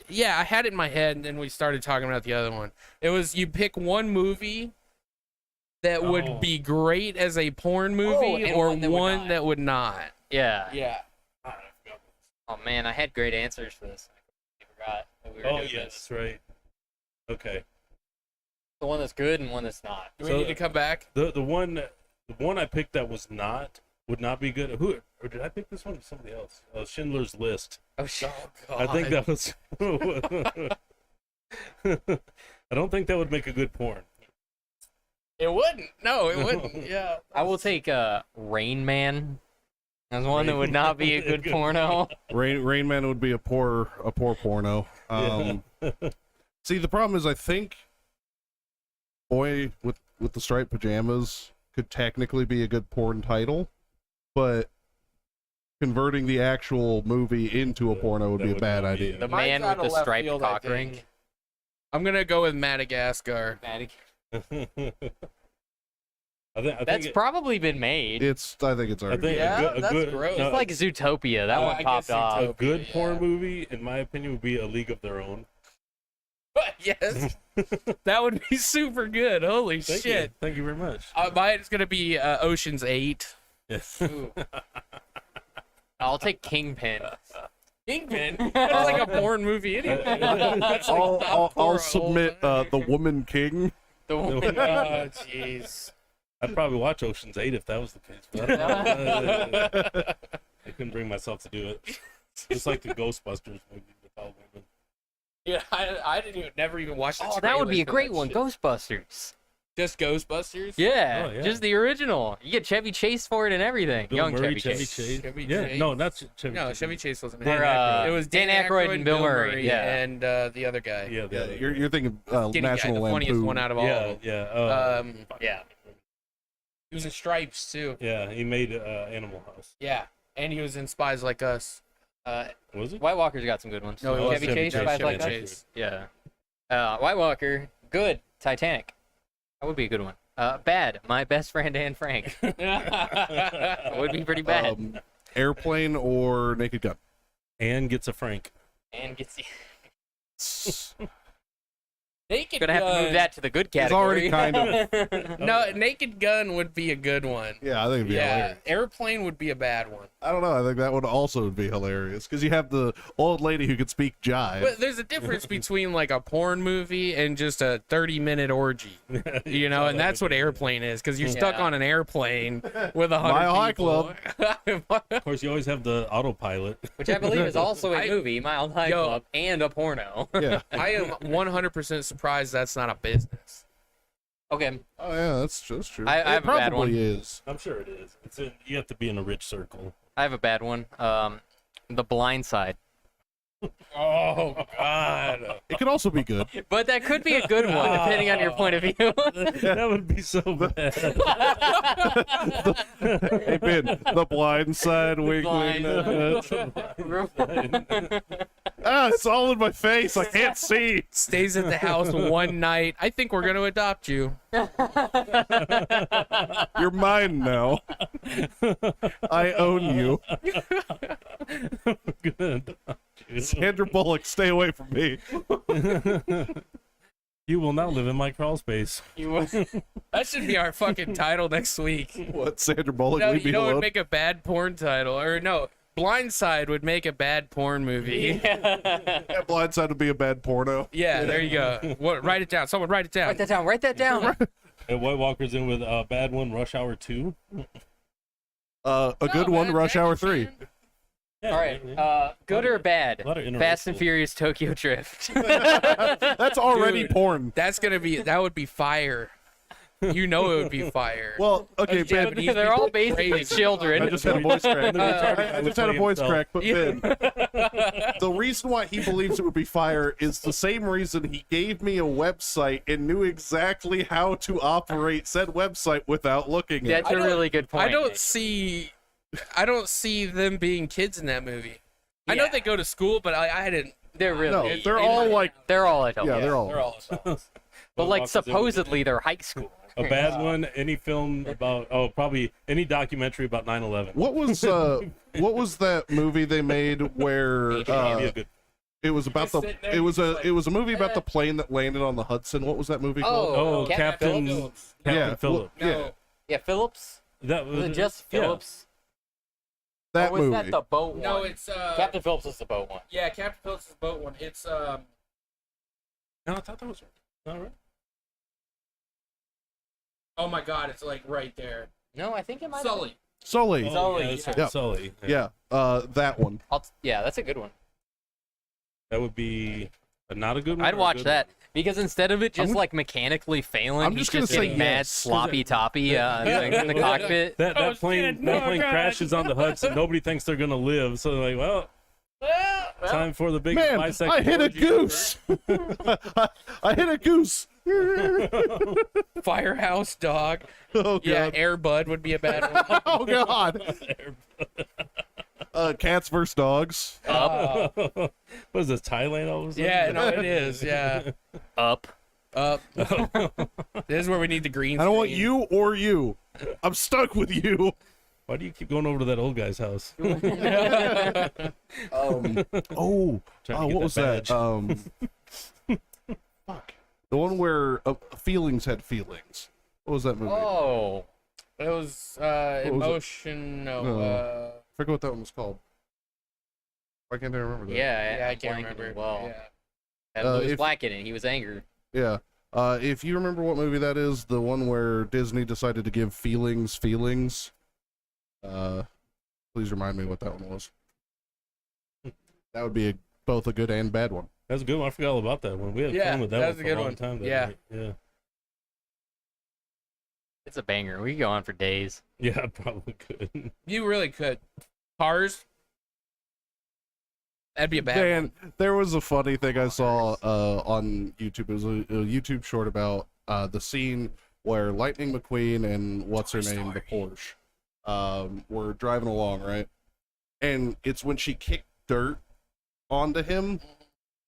Yeah, I had it in my head, and then we started talking about the other one. It was you pick one movie that would Oh. be great as a porn movie, and or one that would one not. that would not. Yeah. Yeah. Oh man, I had great answers for this. I forgot that we were Oh, doing yes, this. that's right. Okay. The one that's good and one that's not. Do we So- need to come back? The one I picked that would not be good. Who or did I pick this one or somebody else? Schindler's List. Oh shit. I think that was. I don't think that would make a good porn. It wouldn't. No, it wouldn't. Yeah. I will take Rain Man. That's one that would not be a good Good. porno. Rain Man would be a poor porno. See, the problem is, I think Boy with the Striped Pajamas could technically be a good porn title, but converting the actual movie into a porno would That be a would bad not be idea. The Mine's man out with of the left striped field, I cock ring. think. I'm gonna go with Madagascar. I That's think probably been made. I think it's I already. think Yeah, a that's good, gross. no, It's like Zootopia. That Oh, one I popped guess off. a Zootopia. good porn Yeah. movie, in my opinion, would be A League of Their Own. Yes. That would be super good. Holy Thank shit. you. Thank you very much. Mine's gonna be Ocean's 8. Yes. I'll take Kingpin. Kingpin. That's like a porn movie anyway. That's like I'll top four all submit time. The Woman King. The one. Oh jeez. I'd probably watch Ocean's 8 if that was the case. But I couldn't bring myself to do it. Just like the Ghostbusters movie with all women. Yeah, I didn't even never even watch the Oh, that would be a trailer for great that one. shit. Ghostbusters. Just Ghostbusters? Yeah, Oh, yeah. just the original. You get Chevy Chase for it and everything. Bill Young Murray, Chevy Chase. Chevy Yeah, Chase. no, not Chevy No, Chase. Chevy Chase wasn't Or, in it. It was Dan Aykroyd and Bill Murray, yeah. and the other guy. Yeah, Yeah, the- you're thinking Skinny National guy, the funniest Lampoon. one out of all. yeah, of them. yeah. Yeah. He was in Stripes too. Yeah, he made Animal House. Yeah, and he was in Spies Like Us. Was it? White Walker's got some good ones. No, it was Chevy Chevy Chase, Chase, Spies Chevy Like Us? Chase. Yeah. White Walker, good. Titanic. That would be a good one. Bad. My Best Friend Anne Frank. That would be pretty bad. Airplane or Naked Gun. Anne gets a Frank. And gets Naked gonna have to move Gun- that to the good It's category. already kind of. No, Naked Gun would be a good one. Yeah, I think it'd be Yeah, hilarious. Airplane would be a bad one. I don't know. I think that would also be hilarious because you have the old lady who could speak jive. But there's a difference between like a porn movie and just a 30-minute orgy, you know, and that's what Airplane is because you're stuck Yeah. on an airplane with 100 Mile High people. Of course, you always have the autopilot. Which I believe is also a I- movie, Mile High Yo. Club, and a porno. Yeah. I am 100% surprised that's not a business. Okay. Oh yeah, that's true. I It have a bad probably one. is. I'm sure it is. You have to be in a rich circle. I have a bad one. The Blind Side. Oh God! It could also be good. But that could be a good one, depending on your point of view. That would be so bad. Hey Ben, The Blind Side, wink, wink. It's all in my face. I can't see. Stays at the house one night. I think we're gonna adopt you. You're mine now. I own you. Good. Sandra Bullock, stay away from me. You will now live in my crawl space. That should be our fucking title next week. What, Sandra Bullock? No, leave me you know what alone? would make a bad porn title? Or no, Blindside would make a bad porn movie. Yeah, Blindside would be a bad porno. Yeah, there you go. What? Write it down. Someone write it down. Write that down. Write that down. And White Walker's in with a bad one, Rush Hour 2. A good one, Rush Hour 3. Yeah, All right. yeah. Good or bad? A lot of Fast and interracial. Furious Tokyo Drift. That's already Dude. porn. That would be fire. You know it would be fire. Well, okay, Ben. Japanese They're all people basically crazy. children. I just had a voice crack. And the retarded guy I would just had a play voice himself. crack, but Ben, the reason why he believes it would be fire is the same reason he gave me a website and knew exactly how to operate said website without looking at That's it. a really good point. I don't Nick. see them being kids in that movie. I know Yeah. they go to school, but I didn't. They're really. No, they're in all my- like, They're all adults. yeah, they're all. They're all adults. But White like Walker's in with supposedly they're high school. a bad one. Any film about probably any documentary about 9/11. What was that movie they made where Be a good. it was about just the sit there, it was you're a just like, it was a movie about the plane that landed on the Hudson. What was that movie called? Oh, Captain Phillips. Yeah, Phillips. well, No. Yeah, Phillips. That Was it just yeah. Phillips? That or was movie. that the boat No, one? it's Captain Phillips was the boat one. Yeah, Captain Phillips' boat one. It's No, I thought that was not right. oh my god, it's like right there. No, I think it might. Sully. Sully. Sully, Yeah, that's right, yeah. Sully. Yeah, that one. Yeah, that's a good one. That would be not a good one. I'd or a watch good that because instead of it just I'm- like mechanically failing, I'm he's just gonna just say getting mad yes. sloppy toppy in the Yeah. cockpit. That Oh, plane shit, no, that plane God. crashes on the Hudson. Nobody thinks they're gonna live. So they're like, well, time for the big Man, 5 second. I hit a orgy. goose. I hit a goose. Firehouse dog. Oh Yeah, god. Air Bud would be a bad one. Oh god. Cats versus dogs. What is this, Thailand all of a sudden? Yeah, no, it is. Yeah. Up. This is where we need the green. I don't want screen. you or you. I'm stuck with you. Why do you keep going over to that old guy's house? Oh, Trying to get what was that that? Fuck. The one where feelings had feelings. What was that movie? Oh, It was it? emotion. No. No. I forget what that one was called. Why can't I remember that? yeah. Yeah, I I'm can't blanking remember. as Well, Yeah. and Louis if- Black in it. He was angry. Yeah. If you remember what movie that is, the one where Disney decided to give feelings. Please remind me what that one was. That would be both a good and bad one. That's a good one. I forgot all about that one. We had Yeah, fun with that, that one was a for good a long one. time. That Yeah. night. Yeah. It's a banger. We could go on for days. Yeah, I probably could. You really could. Cars. That'd be a bad one. Man, there was a funny thing I saw on YouTube. It was a YouTube short about the scene where Lightning McQueen and what's her name, the Porsche, were driving along, right? And it's when she kicked dirt onto him,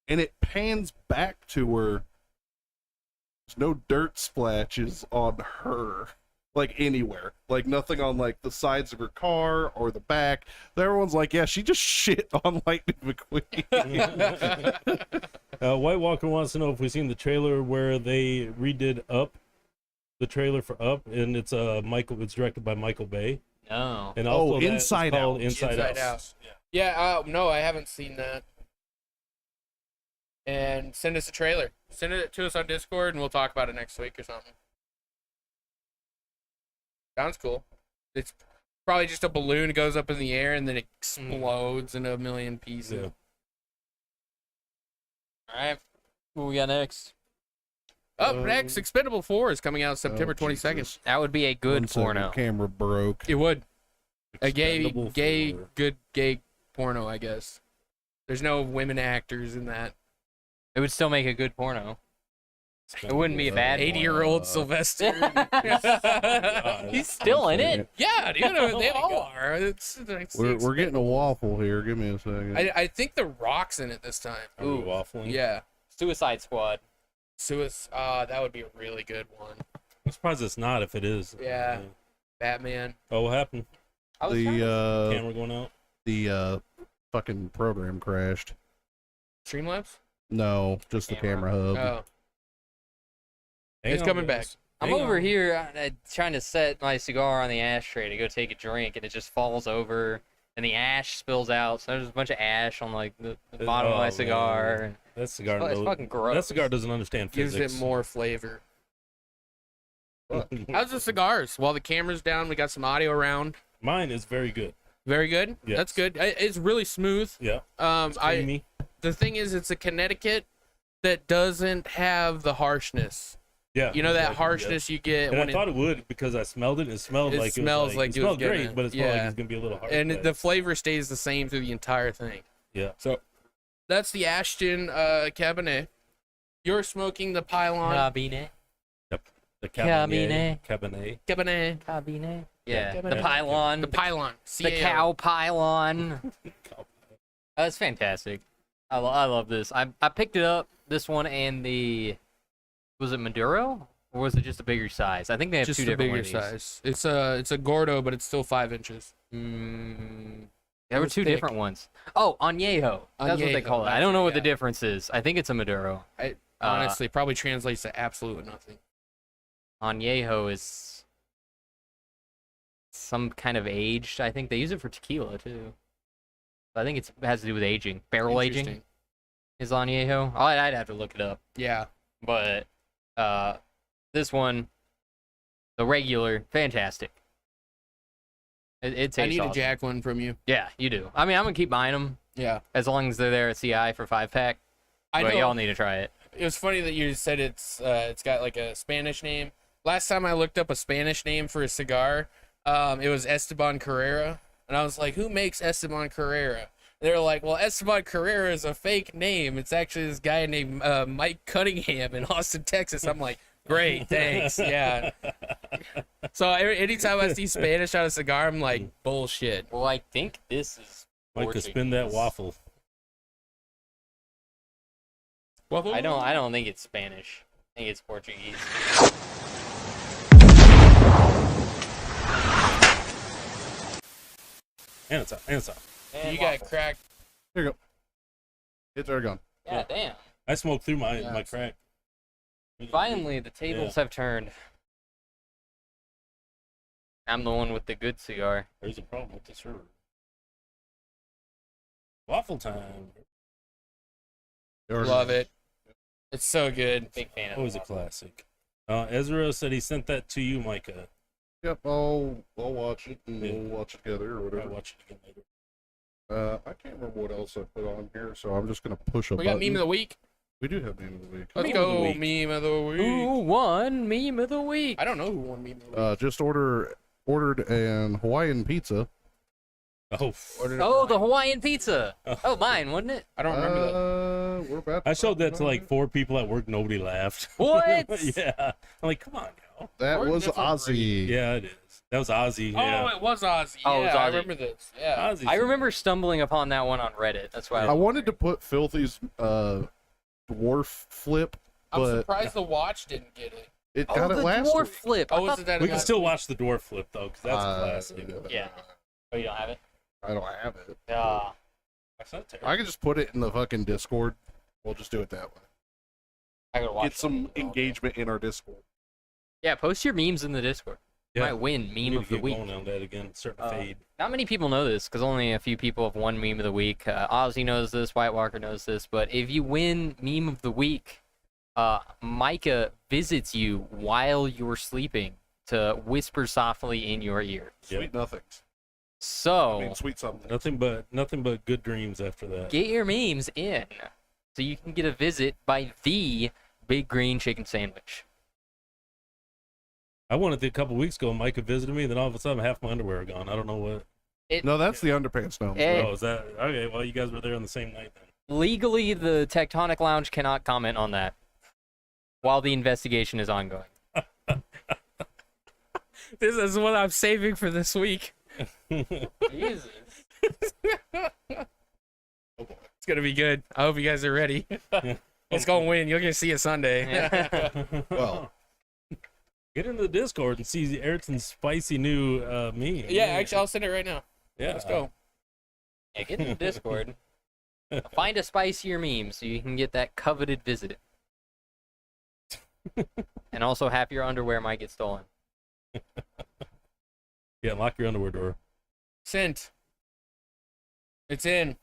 and it pans back to her. There's no dirt splashes on her, like anywhere, like nothing on like the sides of her car or the back. Everyone's like, yeah, she just shit on Lightning McQueen. White Walker wants to know if we've seen the trailer where they redid Up, the trailer for Up, and it's It's directed by Michael Bay, No. and also that is Inside called Out. Inside Out. Out. Yeah. No, I haven't seen that. And send us a trailer. Send it to us on Discord, and we'll talk about it next week or something. Sounds cool. It's probably just a balloon goes up in the air and then it explodes into a million pieces. Yeah. All right. What we got next? Up next, Expendable 4 is coming out September 22nd. Jesus. That would be a good 1 second, porno. Camera broke. It would. A Expendable gay, 4. good gay porno, I guess. There's no women actors in that. It would still make a good porno. It wouldn't be a bad 80-year-old Sylvester. He's still in it. Yeah, dude, they all are. It's We're getting a waffle here. Give me a second. I think The Rock's in it this time. Are we Ooh. waffling? Yeah. Suicide Squad. That would be a really good one. I'm surprised it's not. If it is. Yeah. Batman. Oh, what happened? I was trying to- Camera going out. The fucking program crashed. Streamlabs? No, just the Camera. camera hub. Oh. Hang It's on, coming guys. back. I'm Hang over on. here trying to set my cigar on the ashtray to go take a drink, and it just falls over, and the ash spills out. So there's a bunch of ash on like the bottom of Oh, my man. cigar. And That cigar. It's fucking fucking gross. That cigar doesn't understand Gives physics. it more flavor. Fuck. How's the cigars? While the camera's down, we got some audio around. Mine is very good. Very good. Yes. That's good. It's really smooth. Yeah. I the thing is, it's a Connecticut that doesn't have the harshness. Yeah. You know that exactly, harshness you get And when I thought it would because I smelled it. And it smelled It like smells like it it was smelled great, gonna- but it smelled like yeah. it's gonna be a little hard. and but- the flavor stays the same through the entire thing. yeah. So that's the Ashton Cabernet. You're smoking the Pylon Cabinet. The Cabernet. Cabernet. Cabernet. Cabinet. Yeah. Cabinet. The pylon. The Pylon. The CAO. cow pylon. That's fantastic. I love this. I picked it up, this one and the, was it Maduro? Or was it just a bigger size? I think they have Just two a different bigger ones. size. It's a Gordo, but it's still 5 inches. There were was two thick. different ones. Oh, Añejo. That's what they Añejo, call it. I that's don't know it, what the yeah. difference is. I think it's a Maduro. Honestly, probably translates to absolutely nothing. Añejo is some kind of aged. I think they use it for tequila too. I think it has to do with aging. Barrel aging Interesting. is Añejo. I'd have to look it up. Yeah. But this one, the regular, fantastic. It tastes I need awesome. a Jack one from you. Yeah, you do. I mean, I'm gonna keep buying them Yeah. as long as they're there at CI for 5-pack. I But know. y'all need to try it. It was funny that you said it's got like a Spanish name. Last time I looked up a Spanish name for a cigar, it was Esteban Carrera, and I was like, "Who makes Esteban Carrera?" They're like, "Well, Esteban Carrera is a fake name. It's actually this guy named Mike Cunningham in Austin, Texas." I'm like, "Great, thanks, yeah." So anytime I see Spanish on a cigar, I'm like, "Bullshit." Well, I think this is. Like to spin that Portuguese. waffle. I don't think it's Spanish. I think it's Portuguese. And it's up. And it's up. And You got waffle. cracked. Here you go. It's already gone. Yeah, damn. I smoked through my Yeah, my it's- crack. Finally, the tables have turned. I'm the one with the good cigar. There's a problem with the server. Waffle time. Love it. It's so good. Big fan of Always a classic. Ezra said he sent that to you, Micah. Yep, I'll watch it and Yeah. we'll watch it together or I'll whatever. watch it again later. I can't remember what else I put on here, so I'm just gonna push a We got button. meme of the week. We do have meme of the week. Let's Meme of go, the week. meme of the week. Who won meme of the week? I don't know who won meme of the week. Just ordered an Hawaiian pizza. Oh, Ordered Oh, it. the Hawaiian pizza. Oh, mine, wasn't it? I don't remember that. We're about I showed that to find like out. 4 people at work. Nobody laughed. What? Yeah. I'm like, come on, Cal. That Or was that's not Ozzy. Yeah, it is. That was Ozzy. Oh, Yeah. it was Ozzy. Oh, it Yeah, was I Ozzy. remember this. Yeah. Ozzy. I remember stumbling upon that one on Reddit. That's why I wanted to put Filthy's dwarf flip, I'm but surprised the watch didn't get it. it Oh, got the it last dwarf week. flip. Oh, I was thought- it that? We it can got- still watch the dwarf flip though, because that's a classic. Yeah. Oh, you don't have it? I don't have it. Ah. That's not terrible. I can just put it in the fucking Discord. We'll just do it that way. I gotta watch Get some that. engagement in our Discord. Yeah, post your memes in the Discord. You Yeah. might win We meme need of to the get week. going on that again. It's starting to fade. Not many people know this because only a few people have won meme of the week. Ozzy knows this, White Walker knows this, but if you win meme of the week, Micah visits you while you're sleeping to whisper softly in your ear. Yep. Sweet nothings. So I mean, sweet something. Nothing but good dreams after that. get your memes in so you can get a visit by the Big Green Chicken Sandwich. I won it a couple weeks ago. Micah visited me, then all of a sudden half my underwear are gone. I don't know what. No, that's the underpants now. Eh. Oh, is that okay? Well, you guys were there on the same night then. Legally, the Tectonic Lounge cannot comment on that while the investigation is ongoing. This is what I'm saving for this week. Jesus. It's gonna be good. I hope you guys are ready. It's gonna win. You're gonna see it Sunday. Well, Get into the Discord and see Ayrton's spicy new meme. Yeah, actually, I'll send it right now. Yeah. Let's go. Yeah, get in the Discord. Find a spicier meme so you can get that coveted visit. And also, half your underwear might get stolen. Yeah, lock your underwear door. Sent. It's in.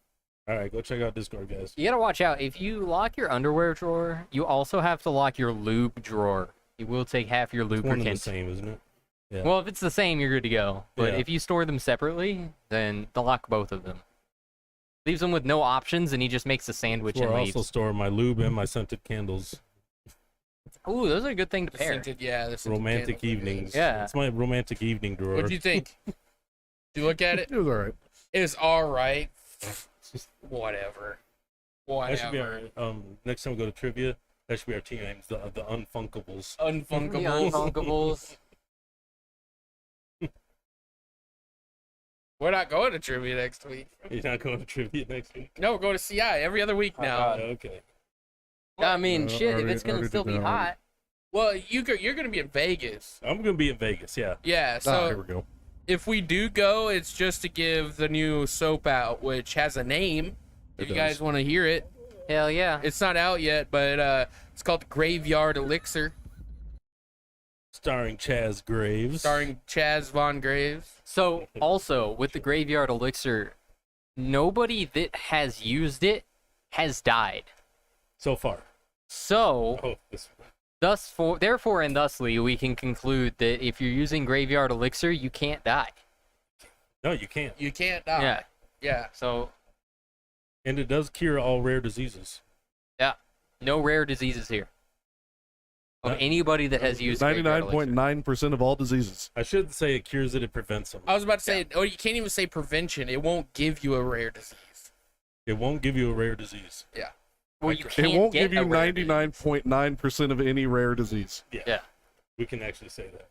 All right, go check out Discord, guys. You gotta watch out. If you lock your underwear drawer, you also have to lock your lube drawer. it will take half your It's one and the lubricant. same, isn't it? Yeah. Well, if it's the same, you're good to go. But Yeah. if you store them separately, then they'll lock both of them. Leaves them with no options, and he just makes a sandwich Where and I leaves. also store my lube and my scented candles. Ooh, those are a good thing to The pair. scented, yeah, the scented Romantic candles are good. evenings. Yeah. It's my romantic evening drawer. What'd you think? Did you look at it? It was all right. It was all right. Whatever. That should be Whatever. our next time we go to trivia. That should be our team names, the Unfunkables. The Unfunkables. Unfunkables. We're not going to trivia next week. You're not going to trivia next week. No, we're going to CI every other week now. Okay. I mean, shit, if already- it's gonna already still did be that hot. Well, you're going to be in Vegas. I'm gonna be in Vegas. Yeah. Yeah, Ah, here so we go. if we do go, it's just to give the new soap out, which has a name. If It you does. guys want to hear it, Hell yeah. it's not out yet, but it's called Graveyard Elixir, Starring Chaz Graves. starring Chaz Von Graves. So, also, with the Graveyard Elixir, nobody that has used it has died. So far. So, Oh, this. therefore and thusly, we can conclude that if you're using Graveyard Elixir, you can't die. No, you can't. You can't die. Yeah. Yeah. So, And it does cure all rare diseases. yeah, no rare diseases here. Of No. anybody that has used Graveyard Elixir. 99.9% of all diseases. I should say it cures it. It prevents them. I was about to say, oh, you can't even say prevention. It won't give you a rare disease. It won't give you a rare disease. Yeah. Well, you can't It won't get give you a rare disease. 99.9% of any rare disease. Yeah. We can actually say that.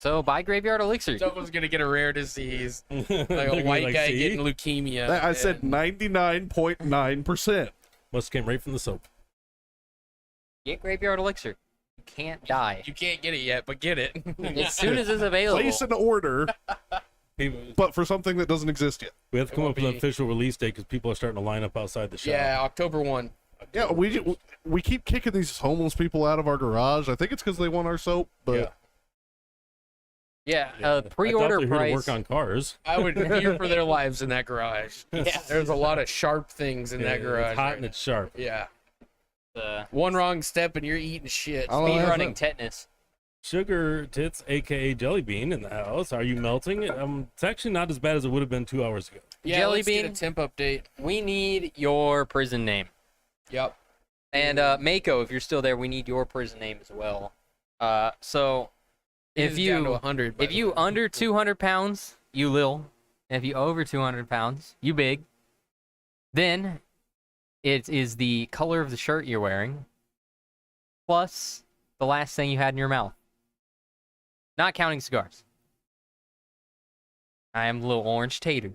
So, buy Graveyard Elixir. Someone's going to get a rare disease, like They're a gonna be white like, guy "See? getting leukemia. I said and- 99.9%. Must came right from the soap. Get Graveyard Elixir. You can't die. You can't get it yet, but get it. As soon as it's available. Place an order, People, but for something that doesn't exist yet. we have to It come won't up with an be- official release date because people are starting to line up outside the shop. Yeah, October 1. Yeah, we keep kicking these homeless people out of our garage. I think it's because they want our soap, but Yeah, Yeah. pre-order I doubt they're here to price. work on cars. I would fear for their lives in that garage. Yeah. There's a lot of sharp things in that Yeah, garage. It's hot right and it's sharp. now. Yeah. Uh, One wrong step and you're eating shit. I'll speed have running that. tetanus. Sugar Tits, aka Jelly Bean, in the house. Are you melting? It's actually not as bad as it would have been 2 hours ago. Yeah, Jelly let's get bean? a temp update. We need your prison name. Yep. And Mako, if you're still there, we need your prison name as well. So It if is down to you 100. by if the you way. under 200 pounds, you lil. If you over 200 pounds, you big. Then it is the color of the shirt you're wearing, plus the last thing you had in your mouth. Not counting cigars. I am little orange tater.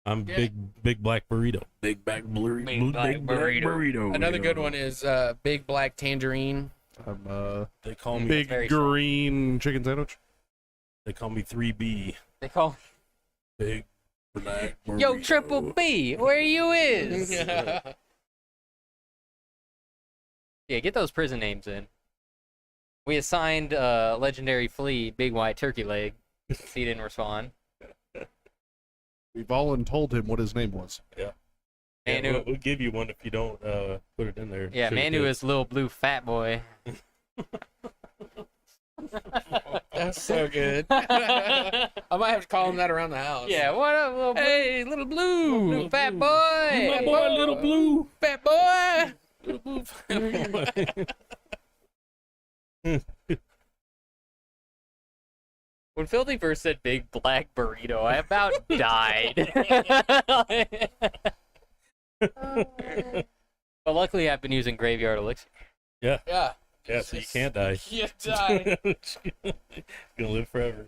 I'm Yeah. big black burrito. Big black burrito. Big black burrito. Another good one is Big Black Tangerine. I'm They call me. big very green chicken sandwich. They call me 3B. They call Big black burrito. Yo Triple B, where you is? Yeah. Yeah, get those prison names in. We assigned legendary flea Big White Turkey Leg. He didn't respond. We've all told him what his name was. Yeah, Manu, we'll give you one if you don't put it in there. yeah, Sugar Manu Tits. is little blue fat boy. That's so good. I might have to call him that around the house. Yeah, what up, little blue, Hey, little blue. blue fat My boy? boy, little blue. Fat boy. Little blue. When Filthy first said big black burrito, I about died. But luckily, I've been using Graveyard Elixir. Yeah, Yeah. yeah. So you can't die. You die. Gonna live forever.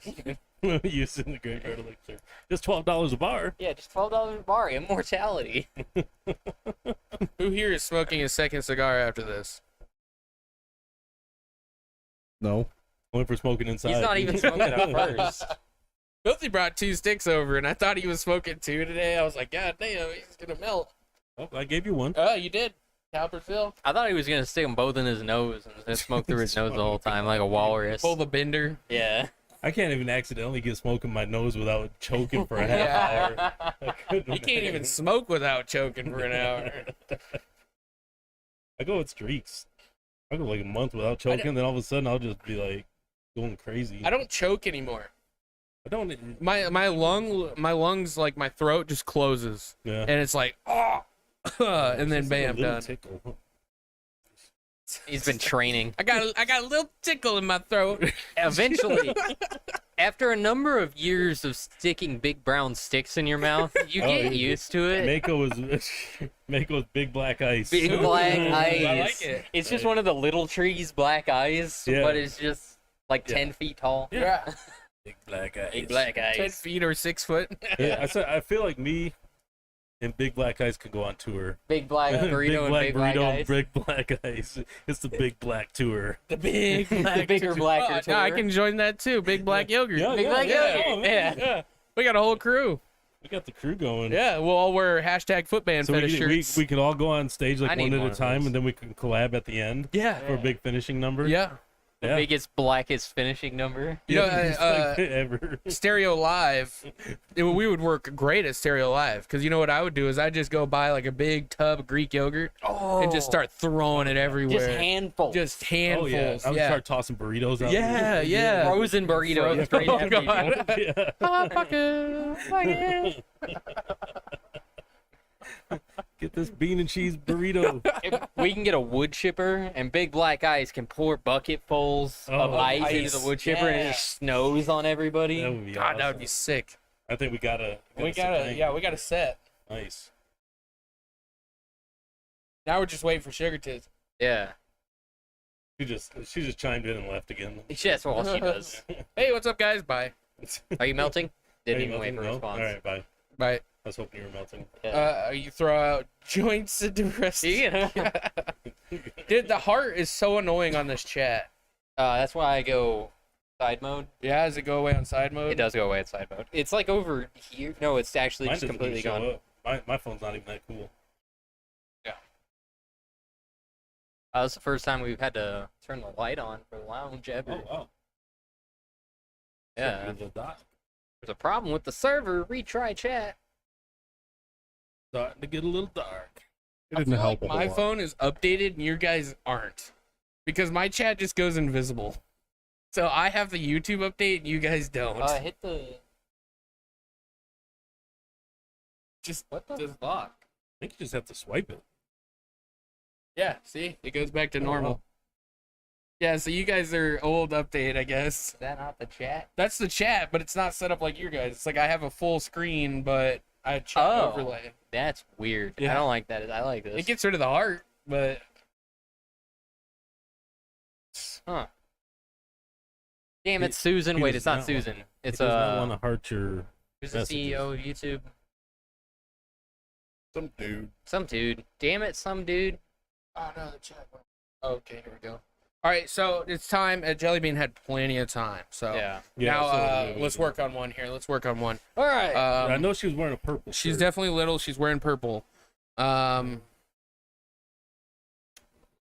Using the Graveyard Elixir. Just $12 a bar. Yeah, just $12 a bar, immortality. Who here is smoking a second cigar after this? No. Only for smoking inside. He's not even smoking at first. Filthy brought 2 sticks over, and I thought he was smoking 2 today. I was like, God damn, he's gonna melt. Oh, I gave you one. Oh, you did. Talbert Phil. I thought he was gonna stick them both in his nose and just smoke through his nose the whole time like a walrus. Pull the bender. Yeah. I can't even accidentally get smoke in my nose without choking for a half Yeah. hour. I couldn't You can't even smoke without choking for an hour. I go with streaks. I go like a month without choking, then all of a sudden I'll just be like going crazy. I don't choke anymore. I don't. My lungs, like my throat just closes, Yeah. and it's like, oh, and then It's like a bam, little done. tickle. He's been training. I got a little tickle in my throat. Eventually, after a number of years of sticking big brown sticks in your mouth, you get used to it. Mako's big black ice. Big black eyes. I like it. It's just one of the little trees' black eyes, Yeah. but it's just like Yeah. 10 feet tall. Yeah. Big black eyes. Big black 10 eyes. feet or 6 foot. Yeah, I feel like me and Big Black Ice could go on tour. Big black burrito big and black big black burrito eyes. and big black ice. It's the Big Black Tour. The big black The bigger, blacker no, I tour. can join that too. Big black yogurt. Yeah, Big black yogurt. Oh, man. Yeah. We got a whole crew. We got the crew going. Yeah, we'll all wear hashtag footband So fetish we shirts. can all go on stage I like need one one at a of time, those. and then we can collab at the end yeah. for a big finishing number. Yeah. The Yeah. biggest, blackest finishing number. You know, It's like ever. Stereo Live, we would work great at Stereo Live because you know what I would do is I'd just go buy like a big tub of Greek yogurt and just start throwing it everywhere. Just handfuls. Just Oh handfuls. yeah, I would yeah. start tossing burritos out. Yeah, yeah. Frozen burritos. straight Oh, at people. God. Yeah. Hot pocket. Get this bean and cheese burrito. If we can get a wood chipper, and Big Black Ice can pour bucketfuls of Oh, ice into ice. the wood chipper, and it Yeah. just snows on everybody. That would be God, awesome. that would be sick. I think we gotta. We got a set. Nice. Now we're just waiting for Sugar Tits. Yeah, She just chimed in and left again. that's all she does. Hey, what's up, guys? Bye. Are you melting? Didn't Are you even wait for a melting? No? response. All right, bye. Bye. I was hoping you were melting. Yeah. You throw out joints at the rest. Yeah. Dude, the heart is so annoying on this chat. That's why I go side mode. Yeah, does it go away on side mode? It does go away at side mode. It's like over here. No, it's actually Mine just doesn't completely even show gone. up. My phone's not even that cool. That's the first time we've had to turn the light on for the lounge ever. Oh wow. Yeah. It's a dot. There's a problem with the server. Retry chat. Starting to get a little dark. It didn't help a whole My lot. phone is updated and your guys aren't. Because my chat just goes invisible. So I have the YouTube update and you guys don't. Hit the. just What the Just- fuck? I think you just have to swipe it. yeah, see? It goes back to Oh, normal. wow. Yeah, so you guys are old update, I guess. Is that not the chat? That's the chat, but it's not set up like your guys. It's like I have a full screen, but I chat Oh. overlay. That's weird. Yeah. I don't like that. I like this. It gets rid of the heart, but Huh. Damn it, Susan. he Wait, does it's not not Susan. It It's does not want to heart your. who's the messages. CEO of YouTube? Some dude. Some dude. Damn it, some dude. oh no, the chat went. Okay, here we go. All right, so it's time. Jellybean had plenty of time, so Yeah. Yeah, now so, let's work on one here. Let's work on one. All right. I know she was wearing a purple. She's shirt. definitely little. She's wearing purple.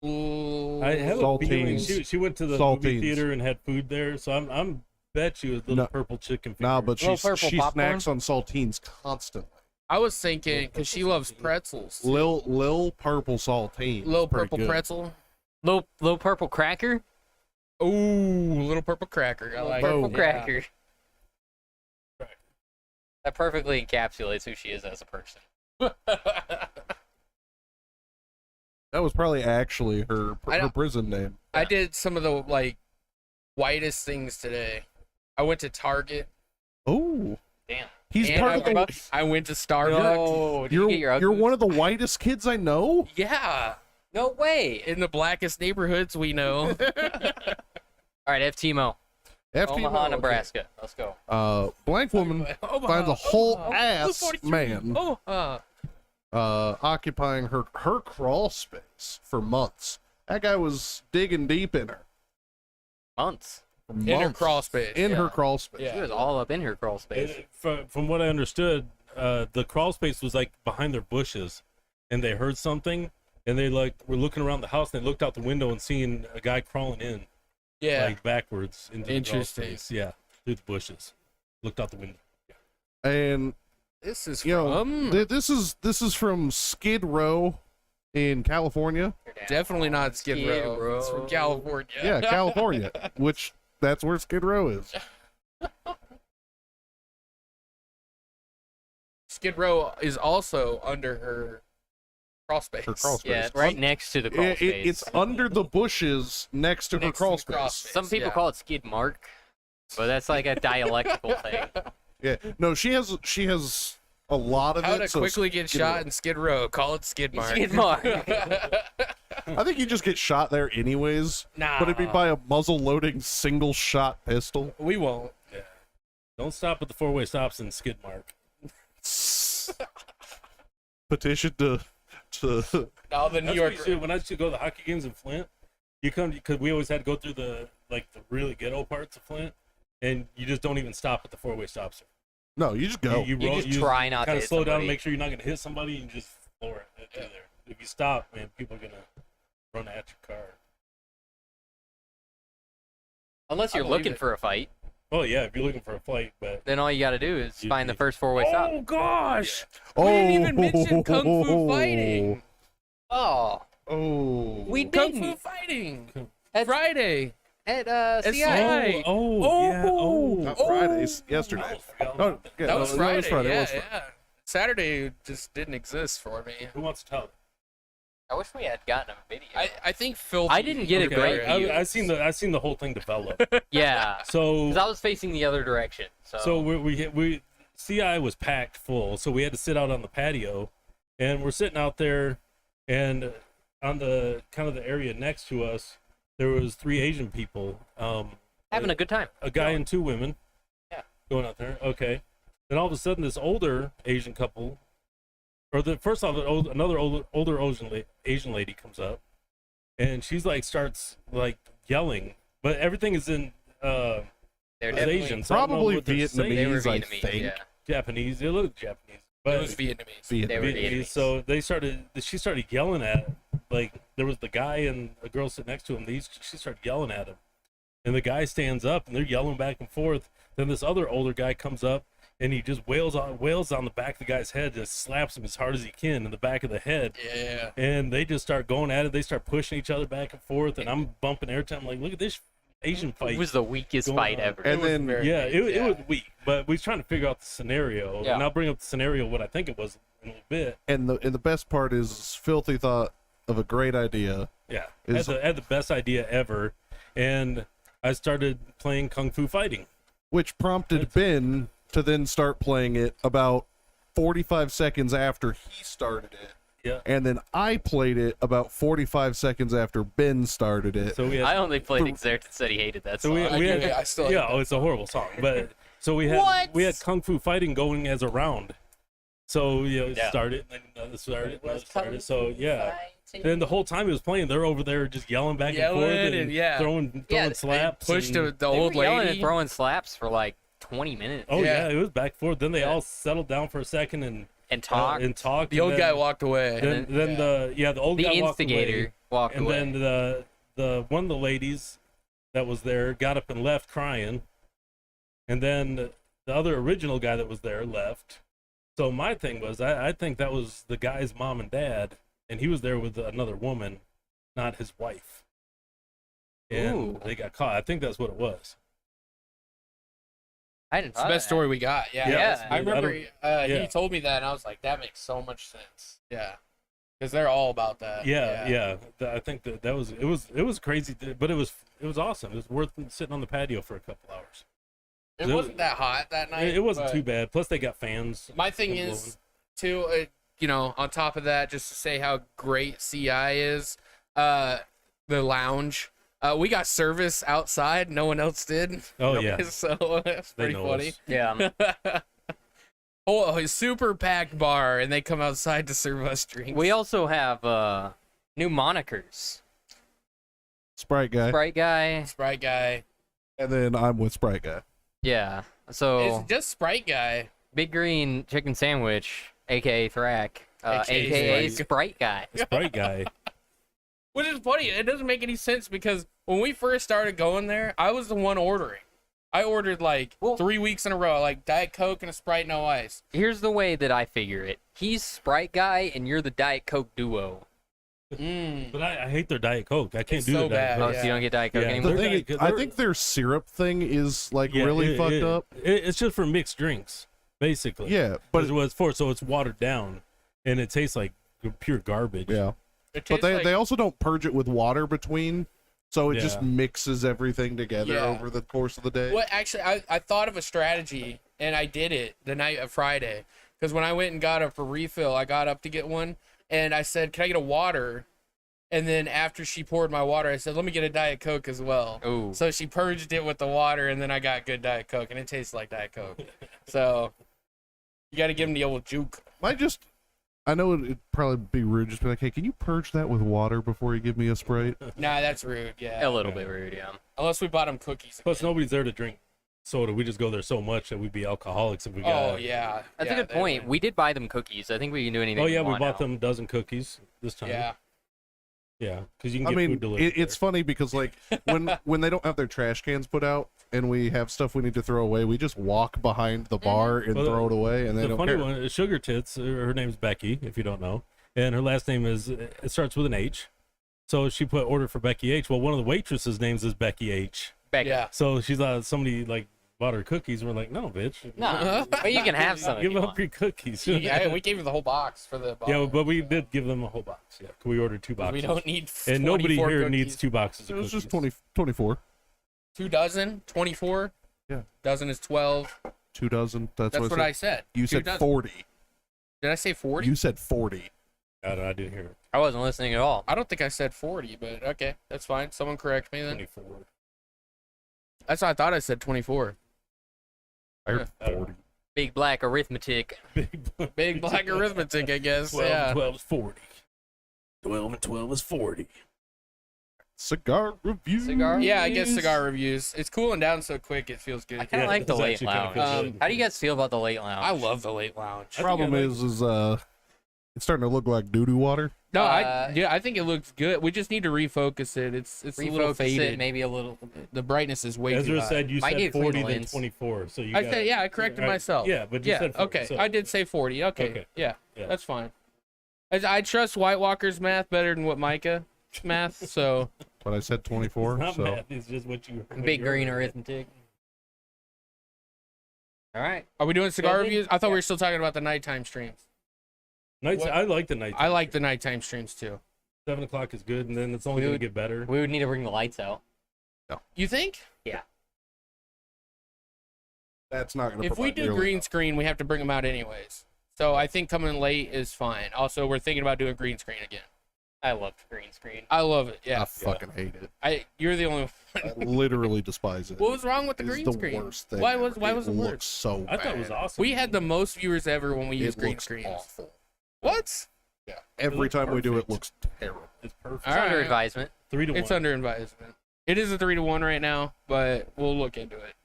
Ooh, I have a feeling Saltines. she went to the movie Saltines. theater and had food there, so I'm bet she was little No. purple chicken. Nah, fingers. but Little she purple popcorn? snacks on saltines constantly. I was thinking because she loves pretzels. Lil purple saltine. Little Pretty purple good. pretzel. Little purple cracker. Ooh, little purple cracker. I like Purple it. cracker. That perfectly encapsulates who she is as a person. That was probably actually her I don't- prison name. I did some of the like whitest things today. I went to Target. Oh, Damn. he's and part I of the. Starbucks? I went to Starbucks. No, did you get your You're Ugg one of the whitest kids I know. Yeah, No way. in the blackest neighborhoods we know. All right, FTMO. Omaha, okay. Nebraska. Let's go. Blank woman finds a whole ass 243. man Oh, occupying her crawl space for months. That guy was digging deep in her. Months. For in her months. crawl space. In her Yeah. crawl space. Yeah. She was all up in her crawl space. From what I understood, the crawl space was like behind their bushes, and they heard something, and they like were looking around the house, and they looked out the window and seeing a guy crawling in, Yeah. like backwards into the crawl Interesting. space. Yeah, through the bushes. Looked out the window. And This is you know, from. this is from Skid Row in California. Definitely not Skid Row. It's from California. Yeah, California, which that's where Skid Row is. Skid Row is also under her crawl space. Her crawl space. Yeah, it's right next to the crawl space. It's under the bushes next to her Next to crawl the crawl space. space. Some people yeah. call it Skid Mark, but that's like a dialectical thing. Yeah, no, she has a lot of How it. to so quickly get Skid shot Row. in Skid Row. Call it Skid Mark. Skid Mark. I think you just get shot there anyways. Nah. But it'd be by a muzzle-loading single-shot pistol. We won't. Don't stop at the four-way stops in Skid Mark. Petition to All the New That's York. what you do. When I used to go to the hockey games in Flint, you come because we always had to go through the really ghetto parts of Flint, and you just don't even stop at the four-way stops. no, you just go. You just try not to kind of hit slow down somebody. and make sure you're not going to hit somebody, and just floor it through there. If you stop, man, people are going to run at your car. Unless I you're believe looking it. for a fight, Oh yeah, if you're looking for a fight, but then all you got to do is You- find the you- first four-way stop. Oh gosh! We didn't even mention Kung Fu Fighting. Oh, Oh. we Kung didn't. Fu Fighting. At, Friday. at It's CI. Right. yeah, Not Fridays. Yesterday. Oh, yeah, That was no, Friday. It was Friday. Yeah, it was Friday. yeah. Saturday just didn't exist for me. Who wants to tell? I wish we had gotten a video. I think Phil. I didn't get a great view. I seen the whole thing develop. Yeah, So because I was facing the other direction. So we CI was packed full, so we had to sit out on the patio, and we're sitting out there, and on the kind of the area next to us, there was 3 Asian people, having a good time. a guy and 2 women, Yeah. going out there. Okay, then all of a sudden, this older Asian couple, or first off, another older Asian lady comes up, and she's like starts like yelling, but everything is in They're it's definitely Asian, so I don't know Probably what they're saying. They were Vietnamese, I Vietnamese. think. Yeah. Japanese. They look Japanese, but It was Vietnamese. They were Vietnamese. Vietnamese. So she started yelling at, like, there was the guy and a girl sitting next to him. She started yelling at him, and the guy stands up and they're yelling back and forth. Then this other older guy comes up and he just wails on the back of the guy's head, just slaps him as hard as he can in the back of the head. Yeah. And they just start going at it. They start pushing each other back and forth, and I'm bumping air time. Like, look at this Asian fight. It was the weakest going fight on. ever. And then Yeah, it was weak, but we was trying to figure out the scenario, Yeah. and I'll bring up the scenario what I think it was in a little bit. and the best part is Filthy thought of a great idea. Yeah, Is- had the best idea ever, and I started playing Kung Fu Fighting. Which prompted Ben to then start playing it about 45 seconds after he started it. Yeah, And then I played it about 45 seconds after Ben started it. so we had, I only played Exert and said he hated that so song. we had, I still yeah, oh, it's a horrible song, but so we had What? Kung Fu Fighting going as a round. So it Yeah. started, and then another started, another started. So yeah. Then the whole time he was playing, they're over there just yelling back and forth Yelling and yeah. throwing Yeah, slaps. Pushed and- the They old were yelling lady. and throwing slaps for like 20 minutes Oh Yeah. yeah, it was back and forth. Then they Yeah. all settled down for a second and and talked. talked. The old guy walked away. Then the old The guy walked instigator away, walked and away. then the one of the ladies that was there got up and left crying, and then the other original guy that was there left. So my thing was, I think that was the guy's mom and dad, and he was there with another woman, not his wife. And Ooh. they got caught. I think that's what it was. I didn't It's the best story we got. Yeah. Yeah. I remember yeah. he told me that, and I was like, that makes so much sense. Yeah. Because they're all about that. Yeah. I think that was it was crazy, but it was awesome. It was worth sitting on the patio for a couple hours. It wasn't that hot that night. It wasn't but too bad. Plus, they got fans. My thing blowing. is, too, on top of that, just to say how great CI is, the lounge. We got service outside. No one else did. Oh yeah, So that's They pretty know funny. us. Yeah. Oh, a super packed bar, and they come outside to serve us drinks. We also have new monikers. Sprite Guy. Sprite Guy. Sprite Guy. And then I'm with Sprite Guy. Yeah. So It's just Sprite Guy. Big Green Chicken Sandwich, aka Thrack, AKA aka Sprite. Sprite Guy. Sprite guy. Which is funny. It doesn't make any sense because when we first started going there, I was the one ordering. I ordered like 3 weeks in a row, like Diet Coke and a Sprite, no ice. Here's the way that I figure it. He's Sprite Guy and you're the Diet Coke duo. But I hate their Diet Coke. I can't It's do so the Diet bad, Coke. Oh, so you don't get Diet Coke Yeah. anymore? The They're thing, like- I think their syrup thing is like Yeah, really fucked up. It's just for mixed drinks, basically. Yeah, But but it's what it's for, so it's watered down, and it tastes like pure garbage. yeah, It but tastes they like- they also don't purge it with water between, so it just Yeah. mixes everything together Yeah. over the course of the day. What actually, I thought of a strategy, and I did it the night of Friday. Because when I went and got up a refill, I got up to get one, and I said, "Can I get a water?" And then after she poured my water, I said, "Let me get a Diet Coke as well." Ooh. So she purged it with the water, and then I got good Diet Coke, and it tastes like Diet Coke. So you got to give them the old juke. I know it'd probably be rude, just be like, hey, can you purge that with water before you give me a Sprite? Nah, that's rude. A Yeah. little bit rude, yeah. Unless we bought them cookies. Plus, again. nobody's there to drink soda. We just go there so much that we'd be alcoholics if we got. Oh yeah. That's Yeah, a good point. We did buy them cookies. I think we can do anything. Oh yeah, we we want bought now. them a dozen cookies this time. Yeah. Yeah, because you can I get mean, food delivered. it's funny because like when they don't have their trash cans put out and we have stuff we need to throw away, we just walk behind the bar and Well, throw it away, and they the don't funny care. one is Sugar Tits. Her name's Becky, if you don't know, and her last name is it starts with an H. So she put order for Becky H. Well, one of the waitresses' names is Becky H. Becky. Yeah. So she's somebody like bought her cookies. And we're like, no, bitch. No, but you can have some. if Give you up want. your cookies. Yeah, we gave her the whole box for the bottle. Yeah, but we did give them a whole box. Yeah, we ordered 2 boxes. We don't need and nobody 24 here cookies. needs 2 boxes It of was cookies. just 24. 2 dozen, 24. Yeah. Dozen is 12. 2 dozen. That's That's what I said. You 2 said dozen. 40. Did I say 40? You said 40. I didn't hear it. I wasn't listening at all. I don't think I said 40, but okay, that's fine. Someone correct me then. 24. That's what I thought I said 24. I heard Yeah. 40. Big black arithmetic. Big black arithmetic, I guess. 12 Yeah. and 12 is 40. 12 and 12 is 40. Cigar review. Cigar? Yeah, I guess cigar reviews. It's cooling down so quick, it feels good. I kind of Yeah, like the it's late actually kinda lounge. feels good. How do you guys feel about the late lounge? I love the late lounge. I Problem like- is it's starting to look like doo-doo water. No, I think it looks good. We just need to refocus it. It's a little refocus faded. it maybe a little. The brightness is way too Ezra high. said you Might need said to clean 40 the then lens. 24. So you I got said, yeah, I corrected right. myself. Yeah, but you Yeah, said 40. okay. so- I did say 40. Okay. Okay. Yeah, Yeah. that's fine. I trust White Walker's math better than what Micah math, so But I said 24. Not So math, it's just what you. what Big you green heard. arithmetic. All right. are we doing cigar Building? reviews? I thought we Yeah. were still talking about the nighttime streams. Nights, What- I like the night. I like the nighttime streams too. 7 o'clock is good, and then it's only We going to would- get better. We would need to bring the lights out. You think? that's not going to If we do green screen, we have to bring them out anyways. So I think coming late is fine. Also, we're thinking about doing green screen again. I love green screen. I love it. I Yeah. fucking hate it. You're the only I one. literally despise it. What was wrong with the It's green the screen? worst thing Why ever. was it looks worse? so I thought it was bad. awesome. We had the most viewers ever when we used It green looks screens. awful. What? Yeah. Every looks time we do it, perfect. looks terrible. It's perfect. All It's under right. advisement. 3 to 1. It's under advisement. It is a 3-1 right now, but we'll look into it.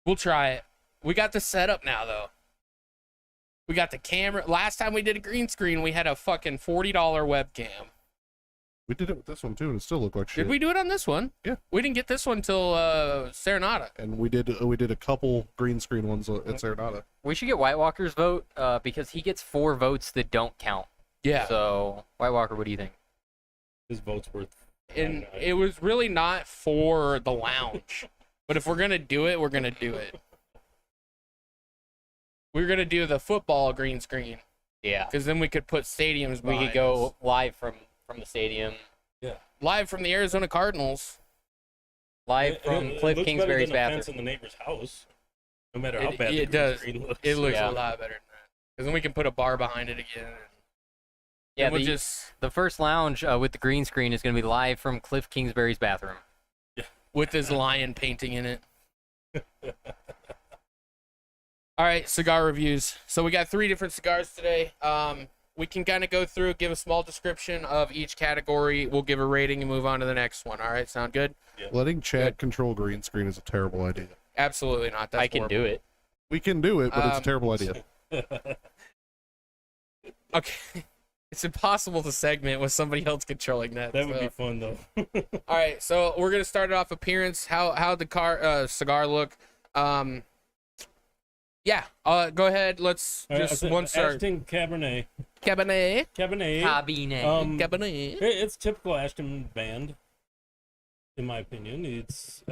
We'll try it. We got the setup now, though. We got the camera. Last time we did a green screen, we had a fucking $40 webcam. We did it with this one too, and it still looked like shit. Did we do it on this one? Yeah. We didn't get this one till Serenata. And we did a couple green screen ones at Serenata. We should get White Walker's vote because he gets 4 votes that don't count. Yeah. So, White Walker, what do you think? His vote's worth. And it was really not for the lounge. But if we're going to do it, we're going to do it. We're going to do the football green screen. Yeah. Because then we could put stadiums We behind could go us. live from the stadium, Live from the Arizona Cardinals. live from Cliff looks Kingsbury's better than a fence bathroom. in the neighbor's house. No matter how It- bad it the green does. screen looks. It looks Yeah. a lot better than that. Because then we can put a bar behind it again. Yeah, And we'll the, just, the first lounge with the green screen is going to be live from Cliff Kingsbury's bathroom. with this lion painting in it. All right, cigar reviews. So we got 3 different cigars today. We can kind of go through, give a small description of each category. We'll give a rating and move on to the next one. All right, sound good? Letting Chad control green screen is a terrible idea. Absolutely not. That's I can do it. We can do it, but it's a Um, terrible idea. Okay. It's impossible to segment with somebody else controlling that. That would so. be fun though. All right, so we're gonna start it off appearance. How the cigar look? Yeah. Go ahead. Let's All right, just one start. Ashton Cabernet. Cabernet. Cabernet. Cabernet. Cabernet. It's typical Ashton band, in my opinion. It's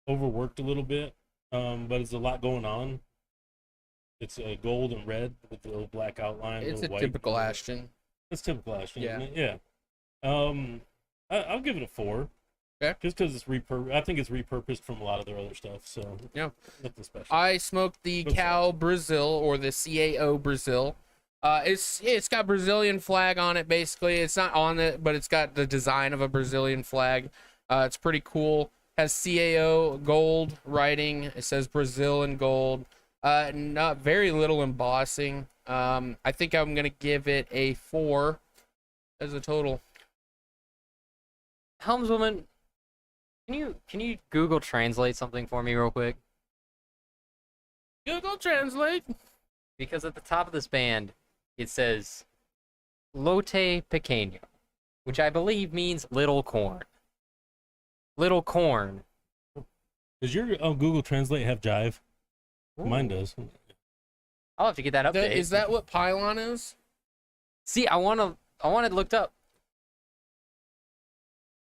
overworked a little bit, but there's a lot going on. It's gold and red with a little black outline. It's a little white. typical Ashton. It's typical Ashton. Yeah. Isn't it? Yeah. I'll give it a 4. Okay. Just because it's I think it's repurposed from a lot of their other stuff. So Yeah. nothing special. I smoked the What's Cal Brazil, or the CAO Brazil. It's got Brazilian flag on it. Basically, it's not on it, but it's got the design of a Brazilian flag. It's pretty cool. Has CAO gold writing. It says Brazil in gold. Not very little embossing. I think I'm gonna give it a 4 as a total. Helmswoman, can you Google Translate something for me real quick? Google Translate. Because at the top of this band, it says Lote Pequeño, which I believe means little corn. Little corn. Does your Google Translate have jive? Mine does. I'll have to get that updated. Is that what pylon is? See, I want it looked up.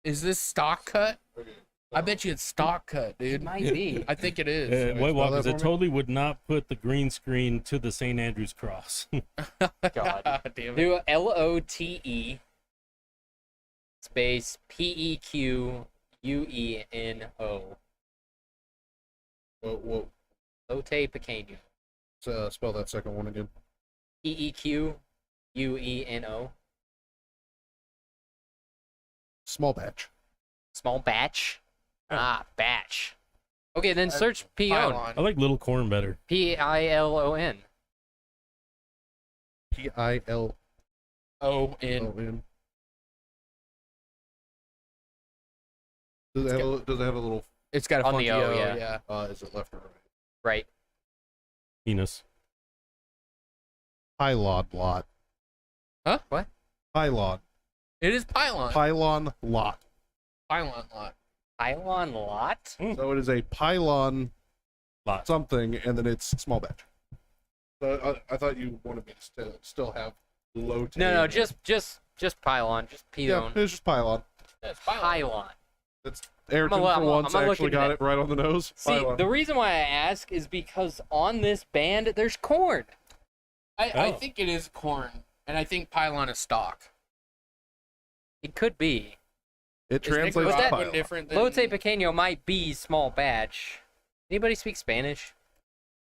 Is this stock cut? I bet you it's stock cut, It dude. might be. I think it is. White spell Walkers, that I for me? totally would not put the green screen to the St. Andrew's cross. God. Damn it. Do LOTE space PEQUENO. Whoa. Lote Pequeño. Spell that second one again. PEQUENO. Small batch. Small batch. Batch. Okay, then search Pylon. I like Little Corn better. PILON. PILON. O-N. Does it have a little? It's got a On the funky O, O, yeah. yeah. Is it left or right? Right. Penis. Pylon lot. Huh? What? Pylon. It is pylon. Pylon lot. Pylon lot. Pylon lot? So it is a pylon Lot. something, and then it's small batch. So I thought you wanted me to still have low. No, just pylon. Just yeah, pylon. it's just pylon. Yeah, it's pylon. Pylon. It's Ayrton I'm for gonna once look actually into got that. it right on the nose. See, Pylon. the reason why I ask is because on this band there's corn. I Oh. think it is corn, and I think pylon is stock. It could be. It Is Nicaragua translates to pylon. different than... Lote Pequeño might be small batch. Anybody speak Spanish?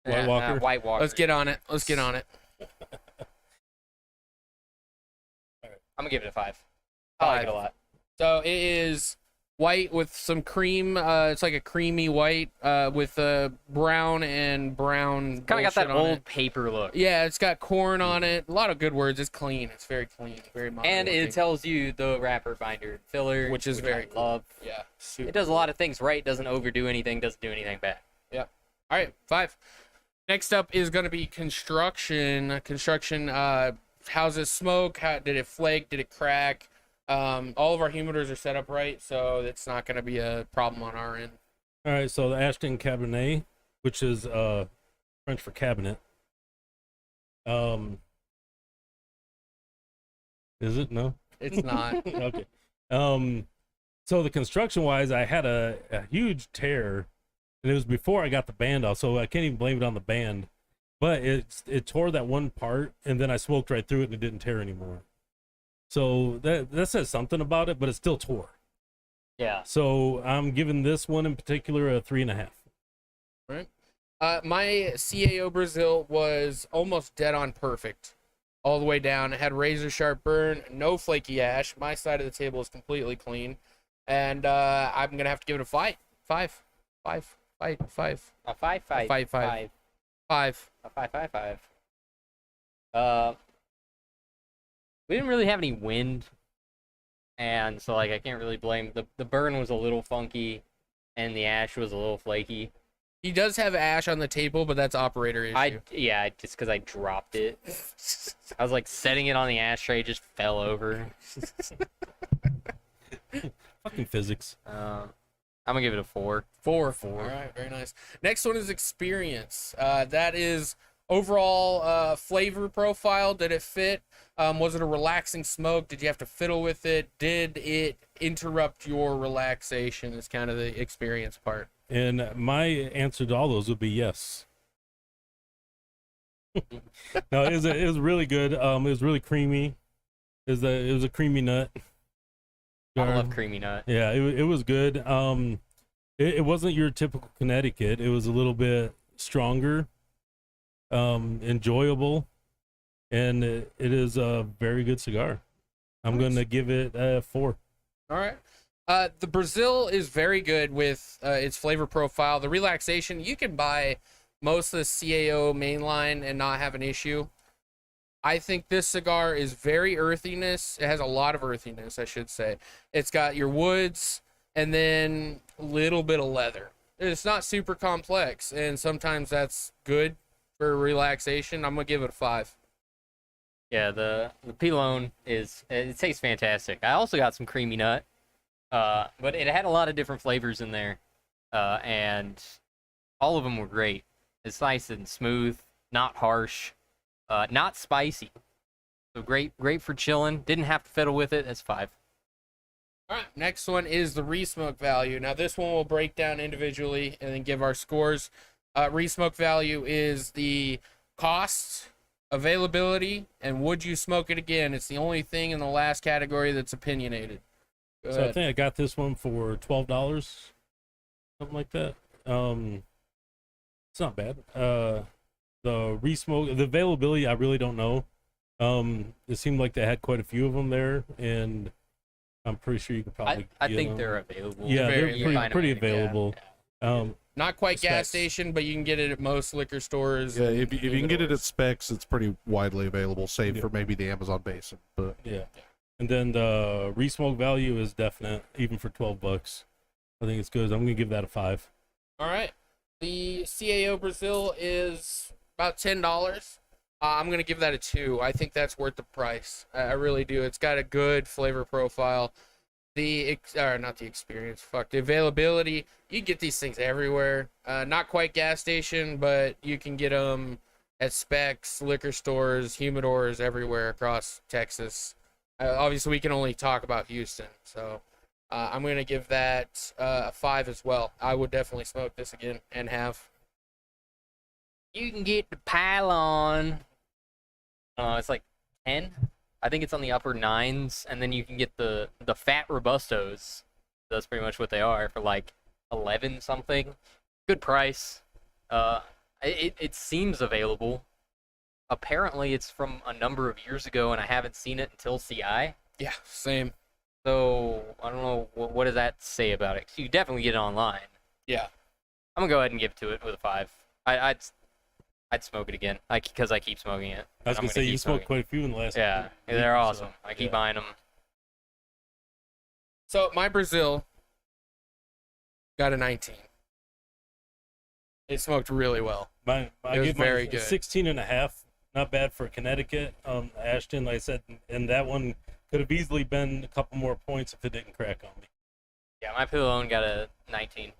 White Walker? White Walker. Let's get on it. Let's get on it. I'm gonna give it a 5. I like it a 5. lot. So it is white with some cream. It's like a creamy white with brown and brown. Kind of got that bullshit on old it. paper look. Yeah, it's got corn on it. A lot of good words. It's clean. It's very clean. Very modern. And looking. it tells you the wrapper binder filler, Which is very I cool. love. Yeah. Super. It does a lot of things right, doesn't overdo anything, doesn't do anything bad. All right, 5. Next up is going to be construction. Construction. How's it smoke? How did it flake? Did it crack? All of our humidors are set up right, so it's not going to be a problem on our end. All right, so the Ashton Cabernet, which is French for cabinet. Is it? No? It's not. Okay. So the construction wise, I had a huge tear, and it was before I got the band off, so I can't even blame it on the band. But it tore that one part, and then I smoked right through it, and it didn't tear anymore. So that says something about it, but it still tore. Yeah. So I'm giving this one in particular a 3.5. My CAO Brazil was almost dead on perfect all the way down. It had razor sharp burn, no flaky ash. My side of the table is completely clean. And I'm going to have to give it a 5. 5. 5. 5. 5. A 5. A 5. 5. 5. A 5. We didn't really have any wind, and so like I can't really blame the burn was a little funky, and the ash was a little flaky. He does have ash on the table, but that's operator issue. Yeah, just because I dropped it. I was like setting it on the ashtray, it just fell over. Fucking physics. I'm gonna give it a 4. 4. All right, very nice. Next one is experience. That is overall flavor profile. Did it fit? Was it a relaxing smoke? Did you have to fiddle with it? Did it interrupt your relaxation? Is kind of the experience part. And my answer to all those would be yes. No, it was really good. It was really creamy. It was a creamy nut. I love creamy nut. Yeah, it was good. It wasn't your typical Connecticut. It was a little bit stronger, enjoyable, and it is a very good cigar. I'm going to give it a 4. All right. The Brazil is very good with its flavor profile. The relaxation, you can buy most of the CAO mainline and not have an issue. I think this cigar is very earthiness. It has a lot of earthiness, I should say. It's got your woods and then a little bit of leather. It's not super complex, and sometimes that's good for relaxation. I'm going to give it a 5. Yeah, the Pilon it tastes fantastic. I also got some creamy nut, but it had a lot of different flavors in there, and all of them were great. It's nice and smooth, not harsh, not spicy. So great for chilling. Didn't have to fiddle with it. That's 5. All right, next one is the resmoke value. Now, this one will break down individually and then give our scores. Resmoke value is the cost, availability, and would you smoke it again? It's the only thing in the last category that's opinionated. Go So I ahead. think I got this one for $12, something like that. It's not bad. The resmoke, the availability, I really don't know. It seemed like they had quite a few of them there, and I'm pretty sure you could probably. I get think them. they're available. Yeah, Very- they're you can find 'em pretty anywhere. available. Not quite gas Specs. station, but you can get it at most liquor stores. Yeah, and if you can get it at humidors. Specs, it's pretty widely available, save Yeah. for maybe the Amazon Basin. But Yeah, and then the resmoke value is definite, even for $12. I think it's good. I'm gonna give that a 5. All right. The CAO Brazil is about $10. I'm going to give that a 2. I think that's worth the price. I really do. It's got a good flavor profile. Not the experience. Fuck. The availability. You can get these things everywhere. Not quite gas station, but you can get them at Specs, liquor stores, humidors, everywhere across Texas. Obviously, we can only talk about Houston. So I'm going to give that a 5 as well. I would definitely smoke this again and have. You can get the Pilon. It's like 10. I think it's on the upper 9s, and then you can get the fat Robustos. That's pretty much what they are for like 11 something. Good price. It seems available. Apparently, it's from a number of years ago, and I haven't seen it until CI. Yeah, same. So I don't know what does that say about it. 'Cause you definitely get it online. Yeah. I'm gonna go ahead and give it to it with a 5. I'd smoke it again, because I keep smoking it. I was I'm gonna say keep you smoked smoking quite a few in the last. it. Yeah, week they're or awesome. so. I keep Yeah. buying them. So my Brazil got a 19. It smoked really well. I It was gave very mine good. 16 and a half. Not bad for Connecticut. Ashton, like I said, and that one could have easily been a couple more points if it didn't crack on me. Yeah, my Pilon got a 19.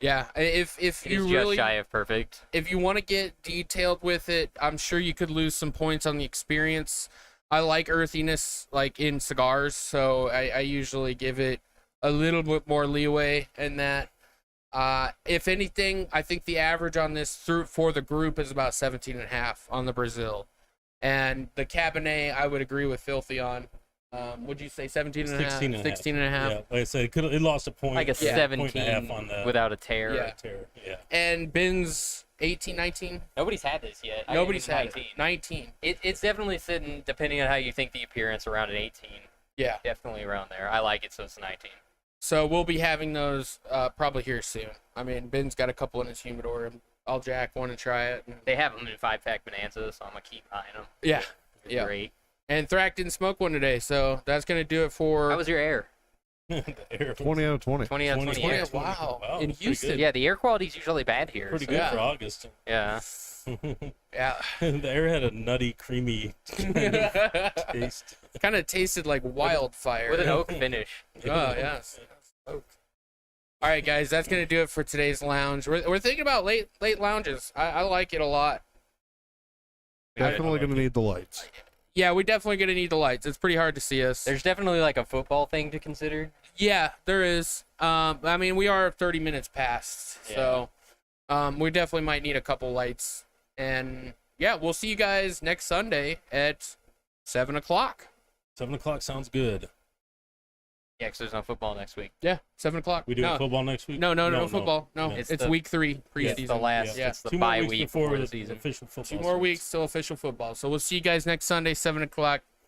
Yeah, if It you is really just shy of perfect. if you want to get detailed with it, I'm sure you could lose some points on the experience. I like earthiness like in cigars, so I usually give it a little bit more leeway in that. If anything, I think the average on this for the group is about 17.5 on the Brazil. And the Cabernet, I would agree with Filthy on. Would you say 17.5? 16.5. Yeah, like I said, it lost a point. Like a Yeah. 17 on the without a tear. Yeah. tear. Yeah. And Ben's 18, 19? Nobody's had this yet. I Nobody's gave it had 19. it. 19. It's definitely sitting, depending on how you think the appearance, around an 18. Yeah. Definitely around there. I like it, so it's a 19. So we'll be having those probably here soon. I mean, Ben's got a couple in his humidor, and I'll jack one and try it. They have them in 5-pack Bonanza, so I'm going to keep buying them. Yeah. They're Yeah. great. And Thrack didn't smoke one today, so that's going to do it for. How was your air? The air 20 out of 20. 20 out of 20 air. 20. Wow. In pretty Houston. good. Yeah, the air quality is usually bad here. Pretty so- good Yeah. for August. Yeah. Yeah. The air had a nutty, creamy kind of taste. Kind of tasted like wildfire. With an oak finish. Oh, yes. Oak. All right, guys, that's gonna do it for today's lounge. We're thinking about late lounges. I like it a lot. Definitely gonna need the lights. Yeah, we definitely gonna need the lights. It's pretty hard to see us. There's definitely like a football thing to consider. Yeah, there is. I mean, we are 30 minutes past, so we definitely might need a couple lights. And yeah, we'll see you guys next Sunday at 7 o'clock. 7 o'clock sounds good. Yeah, because there's no football next week. Yeah, 7 o'clock. We doing football next week? No, football. No, Yeah. it's week 3 preseason. It's the last. Yeah. It's the 2 more bye weeks week before before the the season. official football. 2 more weeks till official football. So we'll see you guys next Sunday, 7 o'clock.